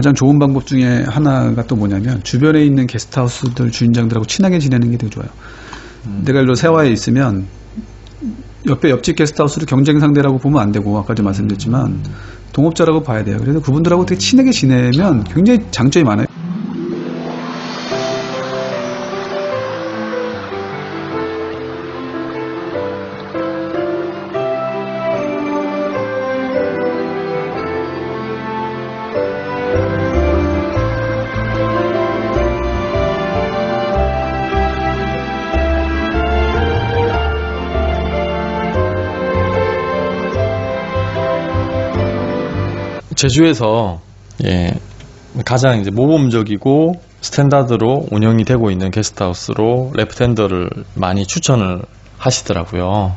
가장 좋은 방법 중에 하나가 또 뭐냐면 주변에 있는 게스트하우스들 주인장들하고 친하게 지내는 게 되게 좋아요. 내가 예를 들어 세화에 있으면 옆집 게스트하우스를 경쟁 상대라고 보면 안 되고 아까도 말씀드렸지만 동업자라고 봐야 돼요. 그래서 그분들하고 되게 친하게 지내면 굉장히 장점이 많아요. 제주에서 가장 이제 모범적이고 스탠다드로 운영이 되고 있는 게스트하우스로 레프텐더를 많이 추천을 하시더라고요.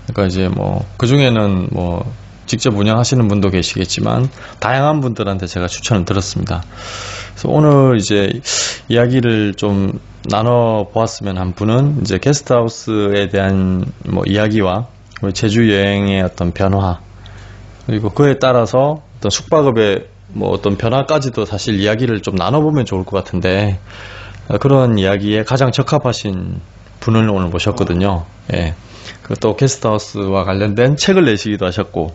그러니까 이제 뭐 그 중에는 뭐 직접 운영하시는 분도 계시겠지만 다양한 분들한테 제가 추천을 드렸습니다. 그래서 오늘 이제 이야기를 좀 나눠 보았으면 한 분은 이제 게스트하우스에 대한 뭐 이야기와 제주 여행의 어떤 변화, 그리고 그에 따라서 어떤 숙박업의 뭐 어떤 변화까지도 사실 이야기를 좀 나눠보면 좋을 것 같은데, 그런 이야기에 가장 적합하신 분을 오늘 모셨거든요. 예. 또 게스트하우스와 관련된 책을 내시기도 하셨고,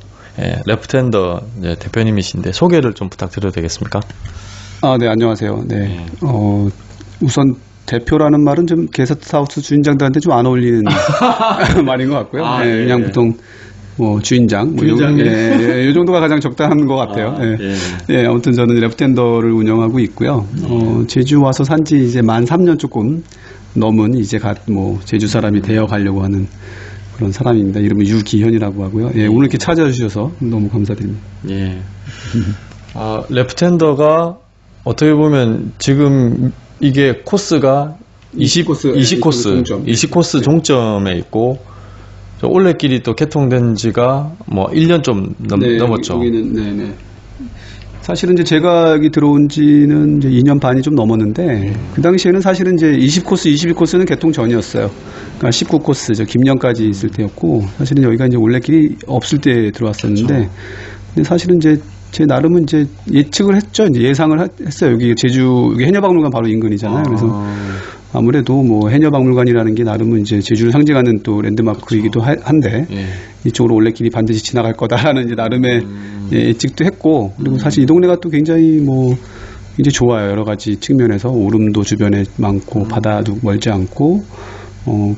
레프텐더 대표님이신데 소개를 좀 부탁드려도 되겠습니까? 네, 안녕하세요. 네. 우선 대표라는 말은 좀 게스트하우스 주인장들한테 좀 안 어울리는 말인 것 같고요. 그냥 보통 뭐 주인장, 이 정도가 가장 적당한 것 같아요. 아무튼 저는 레프텐더를 운영하고 있고요. 제주 와서 산지 이제 만 3년 조금 넘은 이제 뭐 제주 사람이 되어 가려고 하는 그런 사람입니다. 이름은 유기현이라고 하고요. 오늘 이렇게 찾아주셔서 너무 감사드립니다. 레프텐더가 어떻게 보면 지금 이게 코스가 20코스 종점에 있고, 올레길이 또 개통된 지가 뭐 1년 좀 넘었죠. 여기는, 사실은 이제 제가 여기 들어온 지는 이제 2년 반이 좀 넘었는데, 그 당시에는 사실은 이제 20코스, 22코스는 개통 전이었어요. 그러니까 19코스, 김녕까지 있을 때였고, 사실은 여기가 이제 올레길이 없을 때 들어왔었는데, 그렇죠. 근데 사실은 이제 제 나름은 이제 예측을 했죠. 이제 예상을 했어요. 여기 여기 해녀박물관 바로 인근이잖아요. 그래서 아무래도 뭐 해녀박물관이라는 게 나름은 이제 제주를 상징하는 또 랜드마크이기도 한데, 이쪽으로 올레길이 반드시 지나갈 거다라는 이제 나름의 예측도 했고, 그리고 사실 이 동네가 또 굉장히 뭐 이제 좋아요. 여러 가지 측면에서 오름도 주변에 많고 바다도 멀지 않고,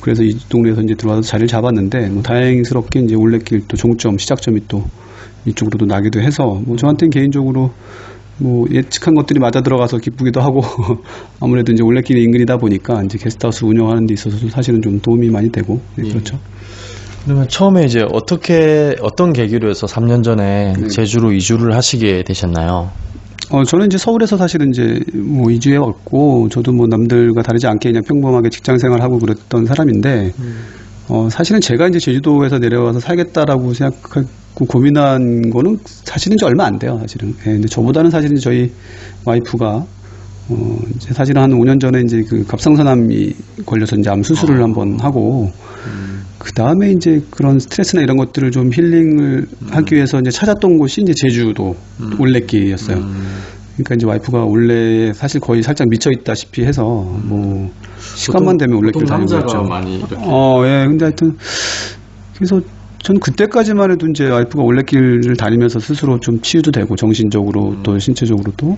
그래서 이 동네에서 이제 들어와서 자리를 잡았는데, 뭐 다행스럽게 이제 올레길 또 종점 시작점이 또 이쪽으로도 나기도 해서, 뭐 저한테는 개인적으로 뭐 예측한 것들이 맞아 들어가서 기쁘기도 하고 아무래도 이제 올레길 인근이다 보니까 이제 게스트하우스 운영하는 데 있어서도 사실은 좀 도움이 많이 되고, 그렇죠. 그러면 처음에 이제 어떤 계기로 해서 3년 전에 제주로 이주를 하시게 되셨나요? 저는 이제 서울에서 사실은 이제 뭐 이주해 왔고, 저도 뭐 남들과 다르지 않게 그냥 평범하게 직장 생활하고 그랬던 사람인데, 사실은 제가 이제 제주도에서 내려와서 살겠다라고 생각하고 고민한 거는 사실은 이제 얼마 안 돼요, 사실은. 근데 저보다는 사실은 저희 와이프가, 이제 사실은 한 5년 전에 이제 그 갑상선암이 걸려서 이제 암 수술을 한번 하고, 그 다음에 이제 그런 스트레스나 이런 것들을 좀 힐링을 하기 위해서 이제 찾았던 곳이 이제 제주도 올레길이었어요. 그러니까 이제 와이프가 올레에 사실 거의 살짝 미쳐 있다시피 해서 뭐 시간만 되면 올레길 다니고 있죠. 많이 이렇게. 근데 하여튼 그래서 저는 그때까지만 해도 이제 와이프가 올레길을 다니면서 스스로 좀 치유도 되고 정신적으로 또 신체적으로도,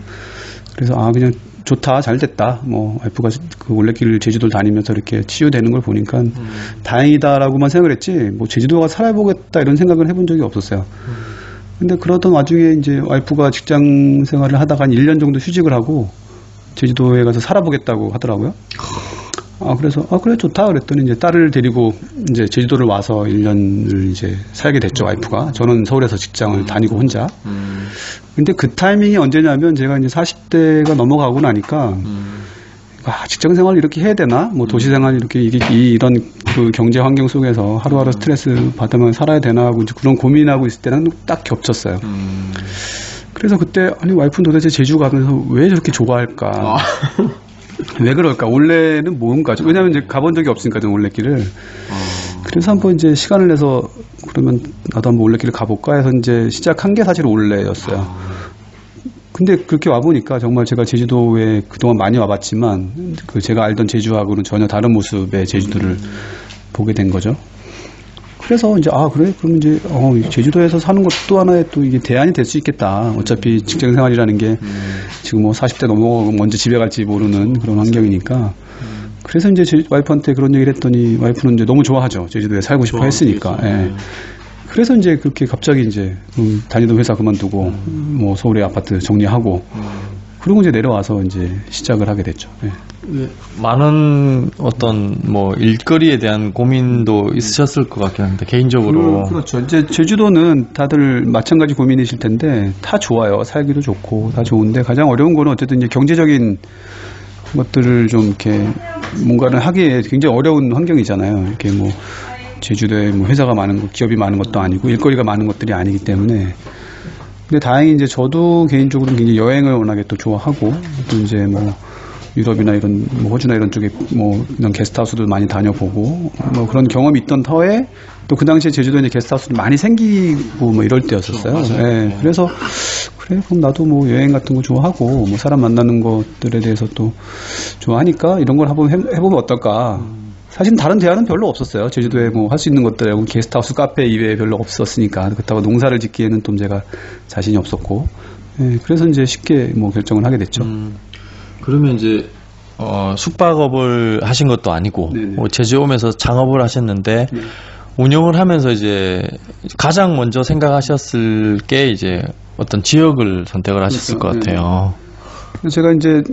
그래서 그냥 좋다, 잘 됐다, 뭐 와이프가 그 올레길을 제주도를 다니면서 이렇게 치유되는 걸 보니까 다행이다라고만 생각을 했지, 뭐 제주도 가서 살아보겠다 이런 생각을 해본 적이 없었어요. 근데 그러던 와중에 이제 와이프가 직장 생활을 하다가 한 1년 정도 휴직을 하고 제주도에 가서 살아보겠다고 하더라고요. 그래서 그래 좋다 그랬더니 이제 딸을 데리고 이제 제주도를 와서 1년을 이제 살게 됐죠, 와이프가. 저는 서울에서 직장을 다니고 혼자. 근데 그 타이밍이 언제냐면 제가 이제 40대가 넘어가고 나니까 직장 생활을 이렇게 해야 되나? 뭐 도시 생활 이렇게 이런 그 경제 환경 속에서 하루하루 스트레스 받으면 살아야 되나 하고 이제 그런 고민하고 있을 때는 딱 겹쳤어요. 그래서 그때 와이프는 도대체 제주 가면서 왜 저렇게 좋아할까? 왜 그럴까? 올레는 뭔가? 왜냐면 이제 가본 적이 없으니까, 저는 올레길을. 그래서 한번 이제 시간을 내서 그러면 나도 한번 올레길을 가볼까 해서 이제 시작한 게 사실 올레였어요. 근데 그렇게 와보니까 정말 제가 제주도에 그동안 많이 와봤지만 그 제가 알던 제주하고는 전혀 다른 모습의 제주도를 보게 된 거죠. 그래서 이제 그래? 그럼 이제 제주도에서 사는 것도 또 하나의 또 이게 대안이 될 수 있겠다. 어차피 직장 생활이라는 게 지금 뭐 40대 넘어가고 언제 집에 갈지 모르는 그런 환경이니까. 그래서 이제 제 와이프한테 그런 얘기를 했더니 와이프는 이제 너무 좋아하죠. 제주도에 살고 싶어 했으니까. 예. 그래서 이제 그렇게 갑자기 이제 다니던 회사 그만두고 뭐 서울에 아파트 정리하고 그리고 이제 내려와서 이제 시작을 하게 됐죠. 예. 많은 어떤 뭐 일거리에 대한 고민도 있으셨을 것 같긴 한데 개인적으로 그렇죠. 이제 제주도는 다들 마찬가지 고민이실 텐데 다 좋아요. 살기도 좋고 다 좋은데 가장 어려운 거는 어쨌든 이제 경제적인 것들을 좀 이렇게 뭔가를 하기에 굉장히 어려운 환경이잖아요. 이렇게 뭐 제주도에 뭐 회사가 많은 것, 기업이 많은 것도 아니고 일거리가 많은 것들이 아니기 때문에. 근데 다행히 이제 저도 개인적으로 굉장히 여행을 워낙에 또 좋아하고 또 이제 뭐 유럽이나 이런 뭐 호주나 이런 쪽에 뭐 이런 게스트하우스도 많이 다녀보고 뭐 그런 경험이 있던 터에 또 그 당시에 제주도에 이제 게스트하우스도 많이 생기고 뭐 이럴 때였었어요. 그렇죠. 네. 그래서 그래 그럼 나도 뭐 여행 같은 거 좋아하고 뭐 사람 만나는 것들에 대해서 또 좋아하니까 이런 걸 한번 해보면 어떨까. 사실 다른 대안은 별로 없었어요. 제주도에 뭐 할 수 있는 것들 게스트하우스 카페 이외에 별로 없었으니까 그렇다고 농사를 짓기에는 좀 제가 자신이 없었고 네. 그래서 이제 쉽게 뭐 결정을 하게 됐죠. 그러면 이제 숙박업을 하신 것도 아니고 제주에 오면서 창업을 하셨는데 운영을 하면서 이제 가장 먼저 생각하셨을 게 이제 어떤 지역을 선택을 하셨을 것 같아요. 제가 이제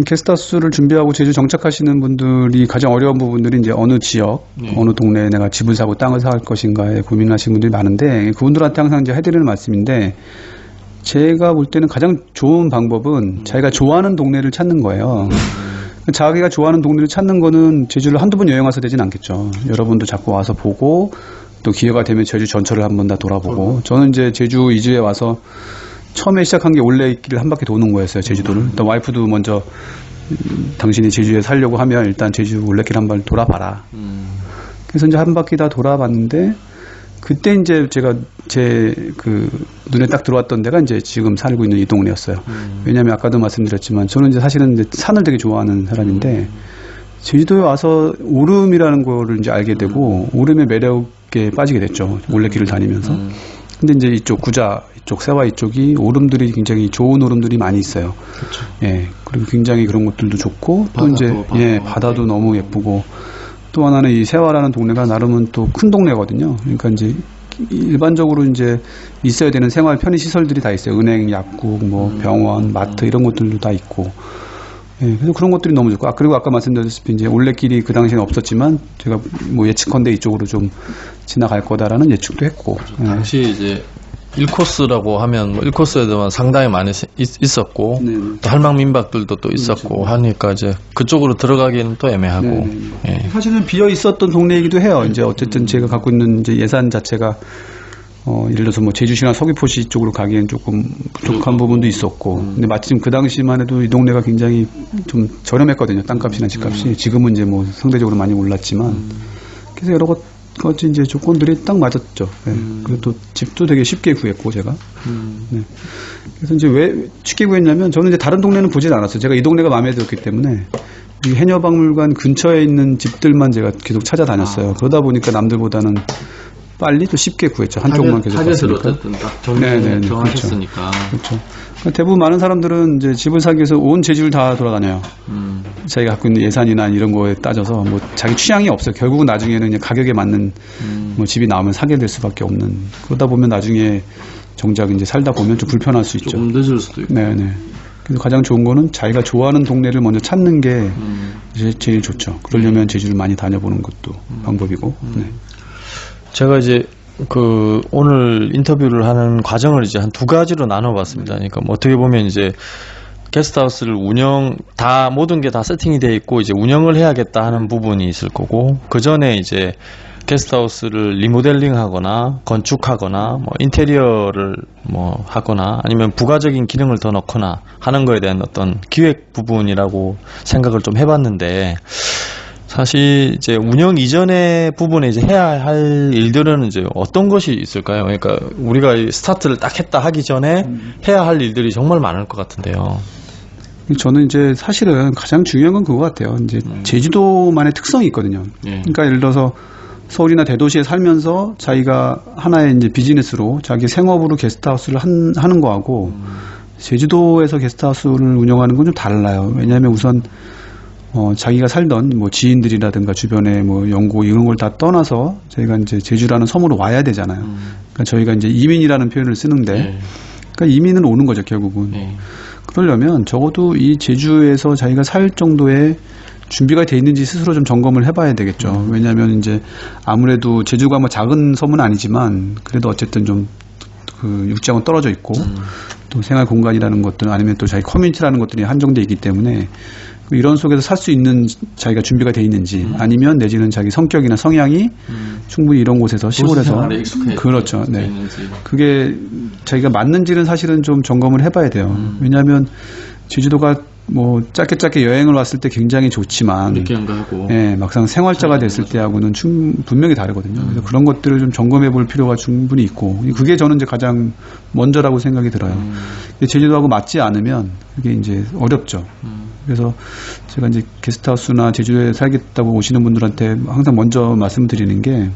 게스트하우스를 준비하고 제주 정착하시는 분들이 가장 어려운 부분들이 이제 어느 지역, 어느 동네에 내가 집을 사고 땅을 살 것인가에 고민하시는 분들이 많은데 그분들한테 항상 이제 해드리는 말씀인데 제가 볼 때는 가장 좋은 방법은 자기가 좋아하는 동네를 찾는 거예요. 자기가 좋아하는 동네를 찾는 거는 제주를 한두 번 여행 와서 되진 않겠죠. 여러분도 자꾸 와서 보고 또 기회가 되면 제주 전철을 한번 다 돌아보고 저는 이제 제주 이주에 와서 처음에 시작한 게 올레길을 한 바퀴 도는 거였어요. 제주도를. 일단 와이프도 먼저 당신이 제주에 살려고 하면 일단 제주 올레길 한번 돌아봐라. 그래서 이제 한 바퀴 다 돌아봤는데 그때 이제 제가 제 그 눈에 딱 들어왔던 데가 이제 지금 살고 있는 이 동네였어요. 왜냐하면 아까도 말씀드렸지만 저는 이제 사실은 이제 산을 되게 좋아하는 사람인데 제주도에 와서 오름이라는 거를 이제 알게 되고 오름의 매력에 빠지게 됐죠. 올레길을 다니면서. 근데 이제 이쪽 구자 이쪽 세화 이쪽이 오름들이 굉장히 좋은 오름들이 많이 있어요. 그렇죠. 예. 그리고 굉장히 그런 것들도 좋고 또 이제 바다도 너무 예쁘고 또 하나는 이 세화라는 동네가 나름은 또 큰 동네거든요. 그러니까 이제 일반적으로 이제 있어야 되는 생활 편의 시설들이 다 있어요. 은행, 약국, 뭐 병원, 마트 이런 것들도 다 있고. 예, 그래서 그런 것들이 너무 좋고. 그리고 아까 말씀드렸다시피 이제 올레길이 그 당시에는 없었지만 제가 뭐 예측컨대 이쪽으로 좀 지나갈 거다라는 예측도 했고. 예. 당시 이제 1코스라고 하면 뭐 1코스에도 상당히 많이 있었고 또 할망 민박들도 또 있었고 하니까 이제 그쪽으로 들어가기는 또 애매하고. 예. 사실은 비어 있었던 동네이기도 해요. 이제 어쨌든 제가 갖고 있는 이제 예산 자체가 예를 들어서 뭐 제주시나 서귀포시 쪽으로 가기엔 조금 부족한 부분도 있었고 근데 마침 그 당시만 해도 이 동네가 굉장히 좀 저렴했거든요. 땅값이나 집값이. 지금은 이제 뭐 상대적으로 많이 올랐지만 그래서 여러 가지 이제 조건들이 딱 맞았죠. 네. 그리고 또 집도 되게 쉽게 구했고 제가. 네. 그래서 이제 왜 쉽게 구했냐면 저는 이제 다른 동네는 보진 않았어요. 제가 이 동네가 마음에 들었기 때문에 이 해녀박물관 근처에 있는 집들만 제가 계속 찾아다녔어요. 그러다 보니까 남들보다는 빨리 또 쉽게 구했죠. 한쪽만 계속 타겟을 갔으니까. 어쨌든 딱 정하셨으니까. 그렇죠. 그러니까 대부분 많은 사람들은 이제 집을 사기 위해서 온 제주를 다 돌아다녀요. 자기가 갖고 있는 예산이나 이런 거에 따져서 뭐 자기 취향이 없어요. 결국은 나중에는 그냥 가격에 맞는 뭐 집이 나오면 사게 될 수밖에 없는. 그러다 보면 나중에 정작 이제 살다 보면 좀 불편할 수 있죠. 좀 늦을 수도 있고. 네네. 그래서 가장 좋은 거는 자기가 좋아하는 동네를 먼저 찾는 게 제일 좋죠. 그러려면 제주를 많이 다녀보는 것도 방법이고. 네. 제가 이제 그 오늘 인터뷰를 하는 과정을 이제 한 두 가지로 나눠봤습니다. 그러니까 뭐 어떻게 보면 이제 게스트하우스를 모든 게 다 세팅이 되어 있고 이제 운영을 해야겠다 하는 부분이 있을 거고 그 전에 이제 게스트하우스를 리모델링하거나 건축하거나 뭐 인테리어를 뭐 하거나 아니면 부가적인 기능을 더 넣거나 하는 거에 대한 어떤 기획 부분이라고 생각을 좀 해봤는데 사실 이제 운영 이전의 부분에 이제 해야 할 일들은 이제 어떤 것이 있을까요? 그러니까 우리가 이 스타트를 딱 했다 하기 전에 해야 할 일들이 정말 많을 것 같은데요. 저는 이제 사실은 가장 중요한 건 그거 같아요. 이제 제주도만의 특성이 있거든요. 그러니까 예를 들어서 서울이나 대도시에 살면서 자기가 하나의 이제 비즈니스로 자기 생업으로 게스트하우스를 하는 거하고 제주도에서 게스트하우스를 운영하는 건 좀 달라요. 왜냐하면 우선 자기가 살던 뭐 지인들이라든가 주변에 뭐 연고 이런 걸 다 떠나서 저희가 이제 제주라는 섬으로 와야 되잖아요. 그러니까 저희가 이제 이민이라는 표현을 쓰는데, 그러니까 이민은 오는 거죠, 결국은. 그러려면 적어도 이 제주에서 자기가 살 정도의 준비가 돼 있는지 스스로 좀 점검을 해봐야 되겠죠. 왜냐하면 이제 아무래도 제주가 뭐 작은 섬은 아니지만 그래도 어쨌든 좀 그 육지하고 떨어져 있고 또 생활 공간이라는 것들 아니면 또 자기 커뮤니티라는 것들이 한정돼 있기 때문에 이런 속에서 살 수 있는 자기가 준비가 돼 있는지 아니면 내지는 자기 성격이나 성향이 충분히 이런 곳에서 시골에서 그렇죠. 네. 그게 자기가 맞는지는 사실은 좀 점검을 해봐야 돼요. 왜냐하면 제주도가 뭐 짧게 여행을 왔을 때 굉장히 좋지만 느끼한가 하고 예, 막상 생활자가 됐을 때하고는 분명히 다르거든요. 그래서 그런 것들을 좀 점검해 볼 필요가 충분히 있고 그게 저는 이제 가장 먼저라고 생각이 들어요. 제주도하고 맞지 않으면 그게 이제 어렵죠. 그래서 제가 이제 게스트하우스나 제주도에 살겠다고 오시는 분들한테 항상 먼저 말씀드리는 게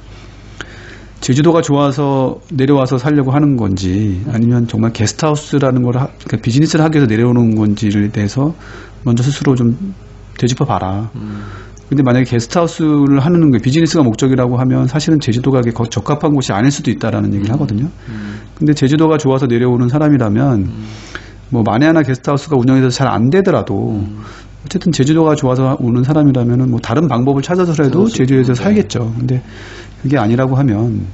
제주도가 좋아서 내려와서 살려고 하는 건지 아니면 정말 게스트하우스라는 걸 그러니까 비즈니스를 하기 위해서 내려오는 건지를 대해서 먼저 스스로 좀 되짚어 봐라. 근데 만약에 게스트하우스를 하는 게 비즈니스가 목적이라고 하면 사실은 제주도가 적합한 곳이 아닐 수도 있다라는 얘기를 하거든요. 근데 제주도가 좋아서 내려오는 사람이라면 뭐 만에 하나 게스트하우스가 운영이 돼서 잘 안 되더라도 어쨌든 제주도가 좋아서 오는 사람이라면은 뭐 다른 방법을 찾아서라도 제주에서 살겠죠. 근데 그게 아니라고 하면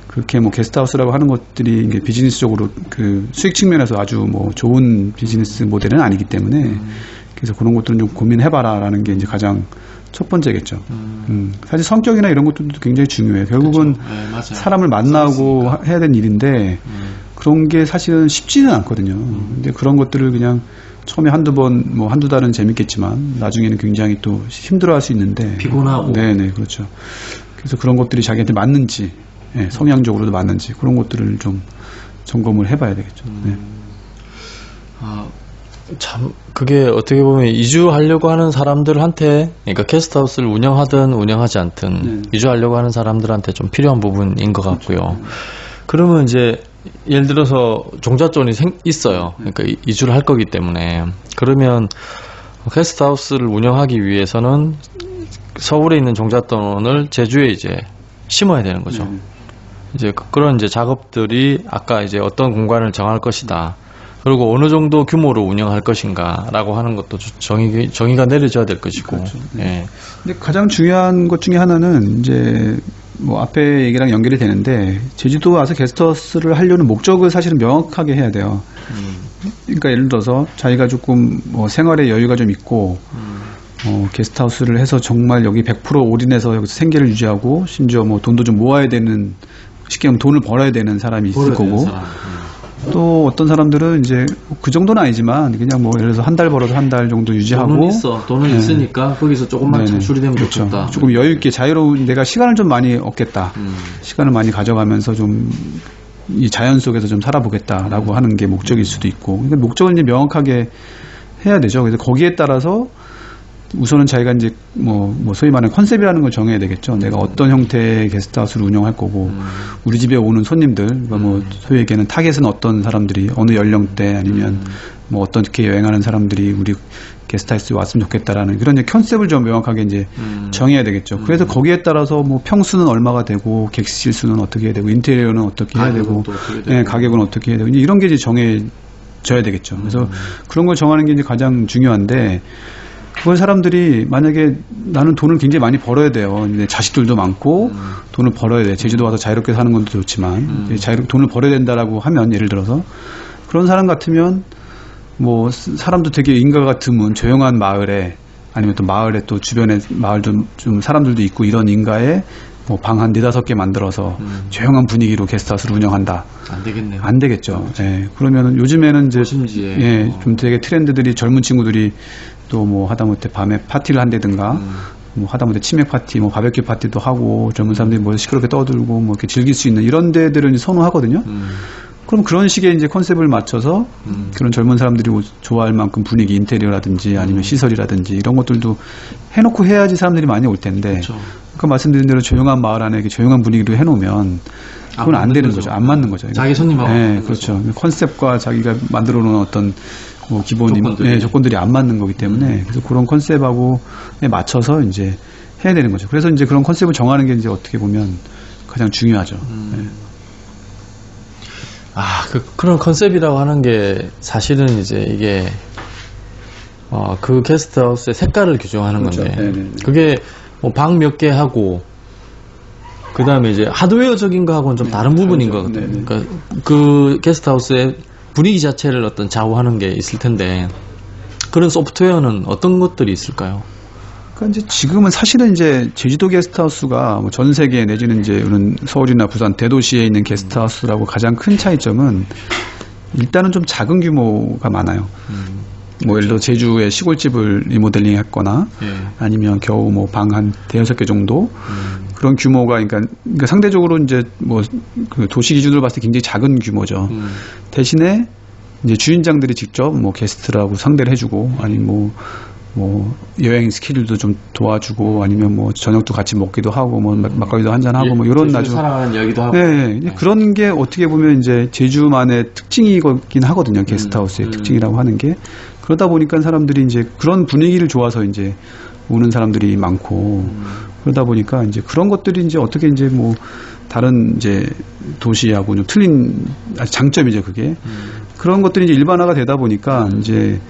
그렇게 뭐 게스트하우스라고 하는 것들이 이게 비즈니스적으로 그 수익 측면에서 아주 뭐 좋은 비즈니스 모델은 아니기 때문에 그래서 그런 것들은 좀 고민해봐라라는 게 이제 가장 첫 번째겠죠. 사실 성격이나 이런 것들도 굉장히 중요해요. 결국은 그렇죠. 네, 사람을 만나고 해야 되는 일인데 그런 게 사실은 쉽지는 않거든요. 근데 그런 것들을 그냥 처음에 한두 달은 재밌겠지만 나중에는 굉장히 또 힘들어할 수 있는데 피곤하고 네네 그렇죠. 그래서 그런 것들이 자기한테 맞는지 성향적으로도 맞는지 그런 것들을 좀 점검을 해봐야 되겠죠. 네. 참 그게 어떻게 보면 이주하려고 하는 사람들한테 그러니까 게스트하우스를 운영하든 운영하지 않든 이주하려고 하는 사람들한테 좀 필요한 부분인 것 같고요. 그러면 이제 예를 들어서 종잣돈이 있어요. 그러니까 이주를 할 거기 때문에 그러면 게스트하우스를 운영하기 위해서는 서울에 있는 종잣돈을 제주에 이제 심어야 되는 거죠. 이제 그런 이제 작업들이 아까 이제 어떤 공간을 정할 것이다. 그리고 어느 정도 규모로 운영할 것인가라고 하는 것도 정의가 내려져야 될 것이고. 그렇죠. 네. 근데 가장 중요한 것 중에 하나는 이제 뭐 앞에 얘기랑 연결이 되는데 제주도 와서 게스트하우스를 하려는 목적을 사실은 명확하게 해야 돼요. 그러니까 예를 들어서 자기가 조금 뭐 생활에 여유가 좀 있고 게스트하우스를 해서 정말 여기 100% 올인해서 여기서 생계를 유지하고 심지어 뭐 돈도 좀 모아야 되는 쉽게 하면 돈을 벌어야 되는 사람이 있을 거고 또 어떤 사람들은 이제 그 정도는 아니지만 그냥 뭐 예를 들어서 한 달 벌어도 한 달 정도 유지하고 돈은 있으니까 거기서 조금만 창출이 되면 그렇죠. 좋겠다. 조금 여유 있게 자유로운 내가 시간을 좀 많이 얻겠다. 시간을 많이 가져가면서 좀 이 자연 속에서 좀 살아보겠다라고 하는 게 목적일 수도 있고 그러니까 목적을 이제 명확하게 해야 되죠. 그래서 거기에 따라서 우선은 자기가 이제 뭐 소위 말하는 컨셉이라는 걸 정해야 되겠죠. 내가 어떤 형태의 게스트하우스를 운영할 거고 우리 집에 오는 손님들, 그러니까 뭐 소위 얘기하는 타겟은 어떤 사람들이 어느 연령대 아니면 뭐 어떻게 여행하는 사람들이 우리 게스트하우스에 왔으면 좋겠다라는 그런 이제 컨셉을 좀 명확하게 이제 정해야 되겠죠. 그래서 거기에 따라서 뭐 평수는 얼마가 되고 객실 수는 어떻게 해야 되고 인테리어는 어떻게 해야 되고 가격은 어떻게 해야 되고 이제 이런 게 이제 정해져야 되겠죠. 그래서 그런 걸 정하는 게 이제 가장 중요한데. 그걸 사람들이 만약에 나는 돈을 굉장히 많이 벌어야 돼요. 자식들도 많고 돈을 벌어야 돼. 제주도 와서 자유롭게 사는 것도 좋지만 돈을 벌어야 된다라고 하면 예를 들어서 그런 사람 같으면 뭐 사람도 되게 인가가 드문 조용한 마을에 아니면 또 마을에 또 주변에 마을 좀 사람들도 있고 이런 인가에 뭐 방 한 4-5개 만들어서 조용한 분위기로 게스트하우스를 운영한다. 안 되겠네요. 안 되겠죠. 예. 그러면은 요즘에는 이제 좀 되게 트렌드들이 젊은 친구들이 또 뭐 하다못해 밤에 파티를 한다든가 뭐 하다못해 치맥 파티, 뭐 바베큐 파티도 하고 젊은 사람들이 뭐 시끄럽게 떠들고 뭐 이렇게 즐길 수 있는 이런 데들을 선호하거든요. 그럼 그런 식의 이제 컨셉을 맞춰서 그런 젊은 사람들이 좋아할 만큼 분위기, 인테리어라든지 아니면 시설이라든지 이런 것들도 해놓고 해야지 사람들이 많이 올 텐데. 그렇죠. 아까 말씀드린 대로 조용한 마을 안에 이렇게 조용한 분위기로 해놓으면 그건 안 되는 거죠. 안 맞는 거죠. 자기 손님하고. 네, 그렇죠. 컨셉과 자기가 만들어 놓은 어떤 뭐 기본 조건들이 안 맞는 거기 때문에 그래서 그런 컨셉하고 맞춰서 이제 해야 되는 거죠. 그래서 이제 그런 컨셉을 정하는 게 이제 어떻게 보면 가장 중요하죠. 네. 그런 컨셉이라고 하는 게 사실은 이제 이게 그 게스트하우스의 색깔을 규정하는 그렇죠. 건데 네네네. 그게 뭐 방 몇 개 하고 그 다음에 이제 하드웨어적인 거하고는 좀 다른 부분인 그렇죠. 거거든요. 그러니까 그 게스트하우스의 분위기 자체를 어떤 좌우하는 게 있을 텐데 그런 소프트웨어는 어떤 것들이 있을까요? 그러니까 이제 지금은 사실은 이제 제주도 게스트하우스가 뭐 전 세계 내지는 이제 이런 서울이나 부산 대도시에 있는 게스트하우스라고 가장 큰 차이점은 일단은 좀 작은 규모가 많아요. 뭐 예를 들어 제주의 시골집을 리모델링 했거나 아니면 겨우 뭐 방 한 대여섯 개 정도 그런 규모가 그러니까 상대적으로 이제 뭐 그 도시 기준으로 봤을 때 굉장히 작은 규모죠. 대신에 이제 주인장들이 직접 뭐 게스트라고 상대를 해주고 아니면 뭐 여행 스케줄도 좀 도와주고 아니면 뭐 저녁도 같이 먹기도 하고 뭐 막걸리도 한잔 하고 뭐 이런 아주 사랑하는 이야기도 하고 네. 그런 게 어떻게 보면 이제 제주만의 특징이긴 하거든요. 게스트하우스의 특징이라고 하는 게 그러다 보니까 사람들이 이제 그런 분위기를 좋아서 이제 오는 사람들이 많고 그러다 보니까 이제 그런 것들이 이제 어떻게 이제 뭐 다른 이제 도시하고 좀 틀린 장점이죠. 그게 그런 것들이 이제 일반화가 되다 보니까 이제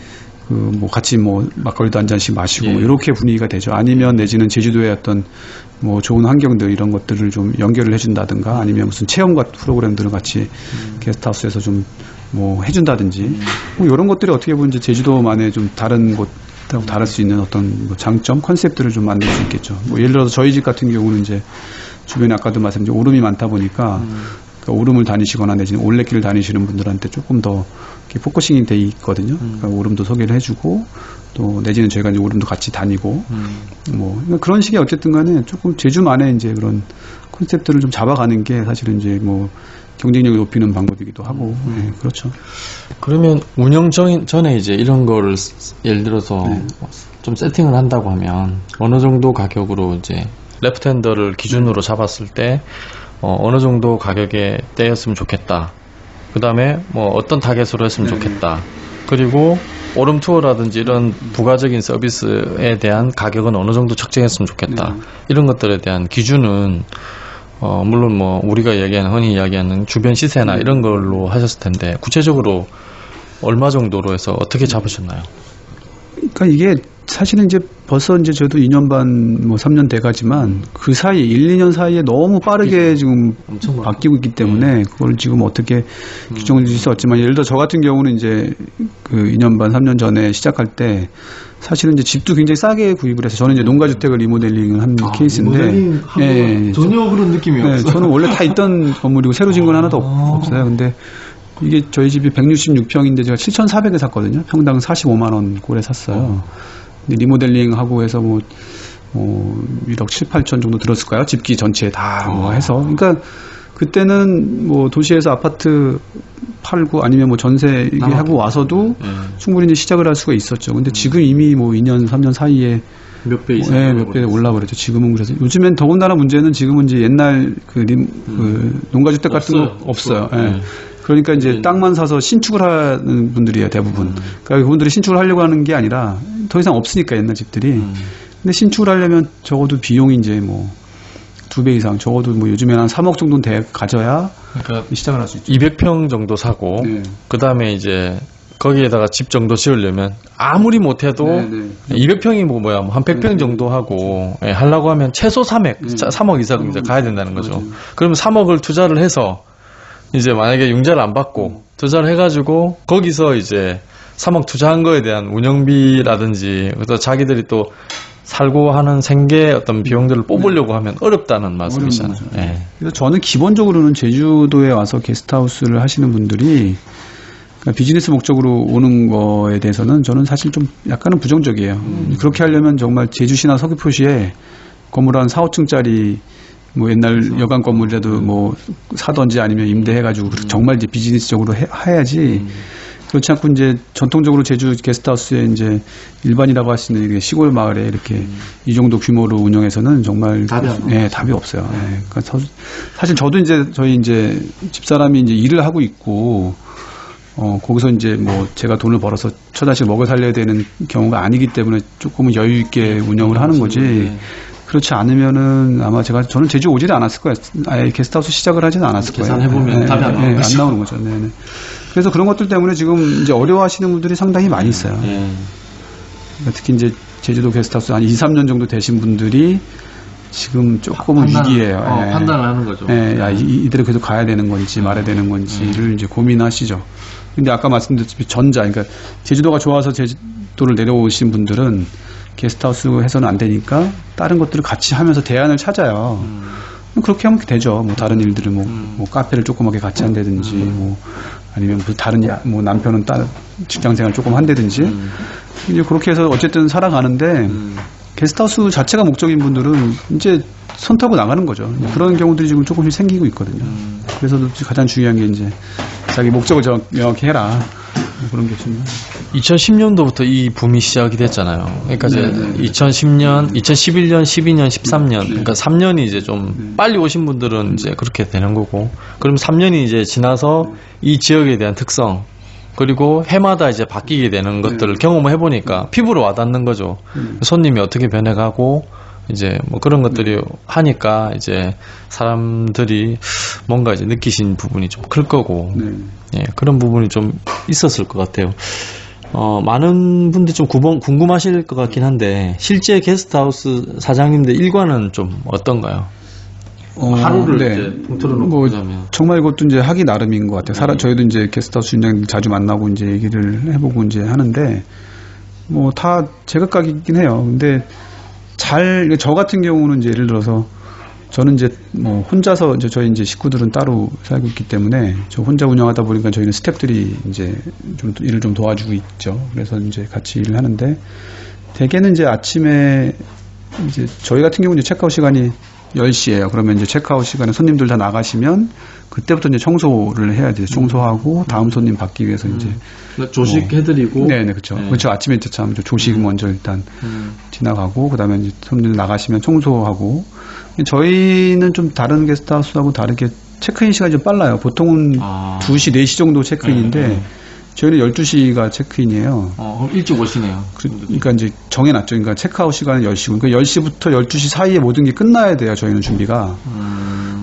그 뭐 같이 뭐 막걸리도 한 잔씩 마시고 뭐 이렇게 분위기가 되죠. 아니면 내지는 제주도의 어떤 뭐 좋은 환경들 이런 것들을 좀 연결을 해준다든가 아니면 무슨 체험과 프로그램들을 같이 게스트하우스에서 좀 뭐 해준다든지 뭐 이런 것들이 어떻게 보면 이제 제주도만의 좀 다른 곳하고 다를 수 있는 어떤 뭐 장점 컨셉들을 좀 만들 수 있겠죠. 뭐 예를 들어서 저희 집 같은 경우는 이제 주변에 아까도 말씀드린 오름이 많다 보니까 오름을 다니시거나 내지는 올레길을 다니시는 분들한테 조금 더 이렇게 포커싱이 돼 있거든요. 그러니까 오름도 소개를 해주고 또 내지는 저희가 이제 오름도 같이 다니고 뭐 그러니까 그런 식의 어쨌든 간에 조금 제주만의 이제 그런 컨셉들을 좀 잡아가는 게 사실은 이제 뭐 경쟁력을 높이는 방법이기도 하고 네, 그렇죠. 그러면 운영 전에 이제 이런 거를 예를 들어서 좀 세팅을 한다고 하면 어느 정도 가격으로 이제 레프트핸더를 기준으로 잡았을 때 어느 정도 가격에 떼였으면 좋겠다. 그 다음에 뭐 어떤 타겟으로 했으면 좋겠다. 그리고 오름 투어라든지 이런 부가적인 서비스에 대한 가격은 어느 정도 책정했으면 좋겠다. 이런 것들에 대한 기준은 물론 뭐 우리가 흔히 이야기하는 주변 시세나 이런 걸로 하셨을 텐데 구체적으로 얼마 정도로 해서 어떻게 잡으셨나요? 그러니까 이게 사실은 이제 벌써 이제 저도 2년 반 뭐 3년 돼가지만 그 사이 1, 2년 사이에 너무 빠르게 지금 바뀌고 있기 때문에 그걸 지금 어떻게 규정을 지을 수 없지만 예를 들어 저 같은 경우는 이제 그 2년 반 3년 전에 시작할 때 사실은 이제 집도 굉장히 싸게 구입을 해서 저는 이제 농가주택을 리모델링을 한 케이스인데 전혀 그런 느낌이 없어요. 저는 원래 다 있던 건물이고 새로 진 건 하나도 없어요. 근데 이게 저희 집이 166평인데 제가 7,400에 샀거든요. 평당 45만 원 꼴에 샀어요. 근데 리모델링하고 해서 뭐 1억 7, 8천 정도 들었을까요? 집기 전체에 다 뭐 해서. 그러니까 그때는 뭐 도시에서 아파트 팔고 아니면 뭐 전세 하고 와서도 충분히 이제 시작을 할 수가 있었죠. 근데 지금 이미 뭐 2년, 3년 사이에 몇 배 이상 몇 배 올라버렸죠. 지금은 그래서 요즘엔 더군다나 문제는 지금은 이제 옛날 그 농가주택 같은 거 없어요. 그러니까 이제 땅만 사서 신축을 하는 분들이에요, 대부분. 그러니까 그분들이 신축을 하려고 하는 게 아니라 더 이상 없으니까 옛날 집들이. 근데 신축을 하려면 적어도 비용이 이제 뭐 2배 이상, 적어도 뭐 요즘에는 한 3억 정도는 가져야 그러니까 시작을 할 수 있죠. 200평 정도 사고, 그 다음에 이제 거기에다가 집 정도 지으려면 아무리 못해도 200평이 한 100평 정도 하고 하려고 하면 최소 3억 이상 이제 가야 된다는 거죠. 그러면 3억을 투자를 해서 이제 만약에 융자를 안 받고 투자를 해가지고 거기서 이제 3억 투자한 거에 대한 운영비라든지 또 자기들이 또 살고 하는 생계 어떤 비용들을 뽑으려고 하면 어렵다는 말씀이잖아요. 그래서 저는 기본적으로는 제주도에 와서 게스트하우스를 하시는 분들이 그러니까 비즈니스 목적으로 오는 거에 대해서는 저는 사실 좀 약간은 부정적이에요. 그렇게 하려면 정말 제주시나 서귀포시에 건물 한 4, 5층짜리 뭐 옛날 여관 건물이라도 뭐 사든지 아니면 임대해가지고 정말 이제 비즈니스적으로 해야지. 그렇지 않고 이제 전통적으로 제주 게스트하우스에 이제 일반이라고 할 수 있는 시골 마을에 이렇게 이 정도 규모로 운영해서는 정말 답이 없어요. 예. 그러니까 사실 저도 이제 저희 이제 집사람이 이제 일을 하고 있고 거기서 이제 뭐 제가 돈을 벌어서 처자식 먹여 살려야 되는 경우가 아니기 때문에 조금은 여유 있게 운영을 하는 거지. 그렇지 않으면은 아마 저는 제주 오지를 않았을 거예요. 아예 게스트하우스 시작을 하지는 않았을 거예요. 계산해보면 답이 안 나오는 거죠. 네네. 그래서 그런 것들 때문에 지금 이제 어려워하시는 분들이 상당히 많이 있어요. 그러니까 특히 이제 제주도 게스트하우스 한 2, 3년 정도 되신 분들이 지금 조금은 위기예요. 판단을 하는 거죠. 이대로 계속 가야 되는 건지 말아야 되는 건지를 이제 고민하시죠. 근데 아까 말씀드렸듯이 그러니까 제주도가 좋아서 제주도를 내려오신 분들은 게스트하우스 해서는 안 되니까 다른 것들을 같이 하면서 대안을 찾아요. 그렇게 하면 되죠. 뭐 다른 일들을 뭐 카페를 조그맣게 같이 한다든지 뭐 아니면 뭐 다른 뭐 남편은 다른 직장생활 조금 한다든지 이제 그렇게 해서 어쨌든 살아가는데 게스트하우스 자체가 목적인 분들은 이제 손 타고 나가는 거죠. 그런 경우들이 지금 조금씩 생기고 있거든요. 그래서 가장 중요한 게 이제 자기 목적을 명확히 해라. 그런 게 중요해요. 2010년도부터 이 붐이 시작이 됐잖아요. 그러니까 이제 2010년, 2011년, 12년, 13년, 그러니까 3년이 이제 좀 빨리 오신 분들은 이제 그렇게 되는 거고, 그럼 3년이 이제 지나서 이 지역에 대한 특성, 그리고 해마다 이제 바뀌게 되는 것들을 경험을 해보니까 피부로 와닿는 거죠. 손님이 어떻게 변해가고, 이제 뭐 그런 것들이 하니까 이제 사람들이 뭔가 이제 느끼신 부분이 좀 클 거고, 예, 그런 부분이 좀 있었을 것 같아요. 많은 분들이 좀 궁금하실 것 같긴 한데, 실제 게스트하우스 사장님들 일과는 좀 어떤가요? 하루를 이제 통틀어 놓고 보자면 정말 이것도 이제 하기 나름인 것 같아요. 저희도 이제 게스트하우스 운영들 자주 만나고 이제 얘기를 해보고 이제 하는데, 뭐 다 제각각이긴 해요. 근데 저 같은 경우는 이제 예를 들어서 저는 이제 뭐 혼자서 이제 저희 이제 식구들은 따로 살고 있기 때문에 저 혼자 운영하다 보니까 저희는 스태프들이 이제 좀 일을 좀 도와주고 있죠. 그래서 이제 같이 일을 하는데 대개는 이제 아침에 이제 저희 같은 경우는 이제 체크아웃 시간이 10시예요. 그러면 이제 체크아웃 시간에 손님들 다 나가시면 그때부터 이제 청소를 해야 돼요. 청소하고 다음 손님 받기 위해서 이제 조식 해드리고. 네네, 그렇죠. 그렇죠. 아침에 참 조식 먼저 일단 지나가고 그다음에 이제 손님들 나가시면 청소하고. 저희는 좀 다른 게스트하우스하고 다르게 체크인 시간이 좀 빨라요. 보통은 2시, 4시 정도 체크인인데 저희는 12시가 체크인이에요. 그럼 일찍 오시네요. 그러니까 이제 정해놨죠. 그러니까 체크아웃 시간은 10시고, 그러니까 10시부터 12시 사이에 모든 게 끝나야 돼요. 저희는 준비가.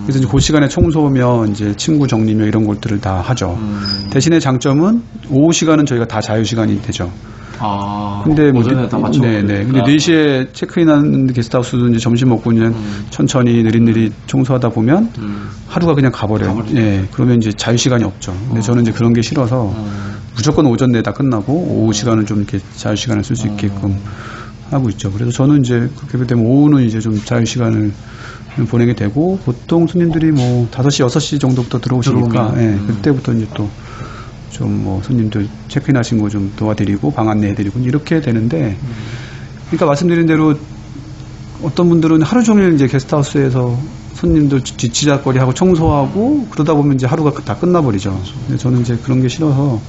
그래서 이제 그 시간에 청소며 이제 친구 정리며 이런 것들을 다 하죠. 대신에 장점은 오후 시간은 저희가 다 자유 시간이 되죠. 근데 뭐 오전에 다 맞춰. 네네. 근데 4시에 체크인한 게스트하우스도 이제 점심 먹고 이제 천천히 느릿느릿 청소하다 보면 하루가 그냥 가버려요. 예. 그러면 이제 자유 시간이 없죠. 근데 저는 이제 그런 게 싫어서 무조건 오전 내에 다 끝나고 오후 시간은 좀 이렇게 자유 시간을 쓸 수 있게끔 하고 있죠. 그래서 저는 이제 그렇게 되면 오후는 이제 좀 자유 시간을 보내게 되고 보통 손님들이 뭐 5시, 6시 정도부터 들어오시니까 예. 그때부터 이제 또 좀 뭐 손님들 체크인하신 거 좀 도와드리고 방 안내해드리고 이렇게 되는데, 그러니까 말씀드린 대로 어떤 분들은 하루 종일 이제 게스트하우스에서 손님들 뒤치작거리하고 청소하고 그러다 보면 이제 하루가 다 끝나버리죠. 근데 저는 이제 그런 게 싫어서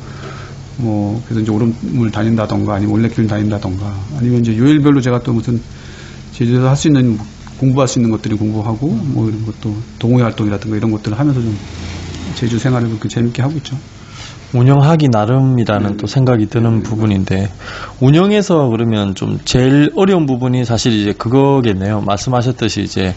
뭐 그래서 이제 오름을 다닌다던가 아니면 올레길 다닌다던가 아니면 이제 요일별로 제가 또 무슨 제주에서 할 수 있는 공부할 수 있는 것들이 공부하고 뭐 이런 것도 동호회 활동이라든가 이런 것들을 하면서 좀 제주 생활을 그렇게 재밌게 하고 있죠. 운영하기 나름이라는 또 생각이 드는 부분인데, 운영에서 그러면 좀 제일 어려운 부분이 사실 이제 그거겠네요. 말씀하셨듯이 이제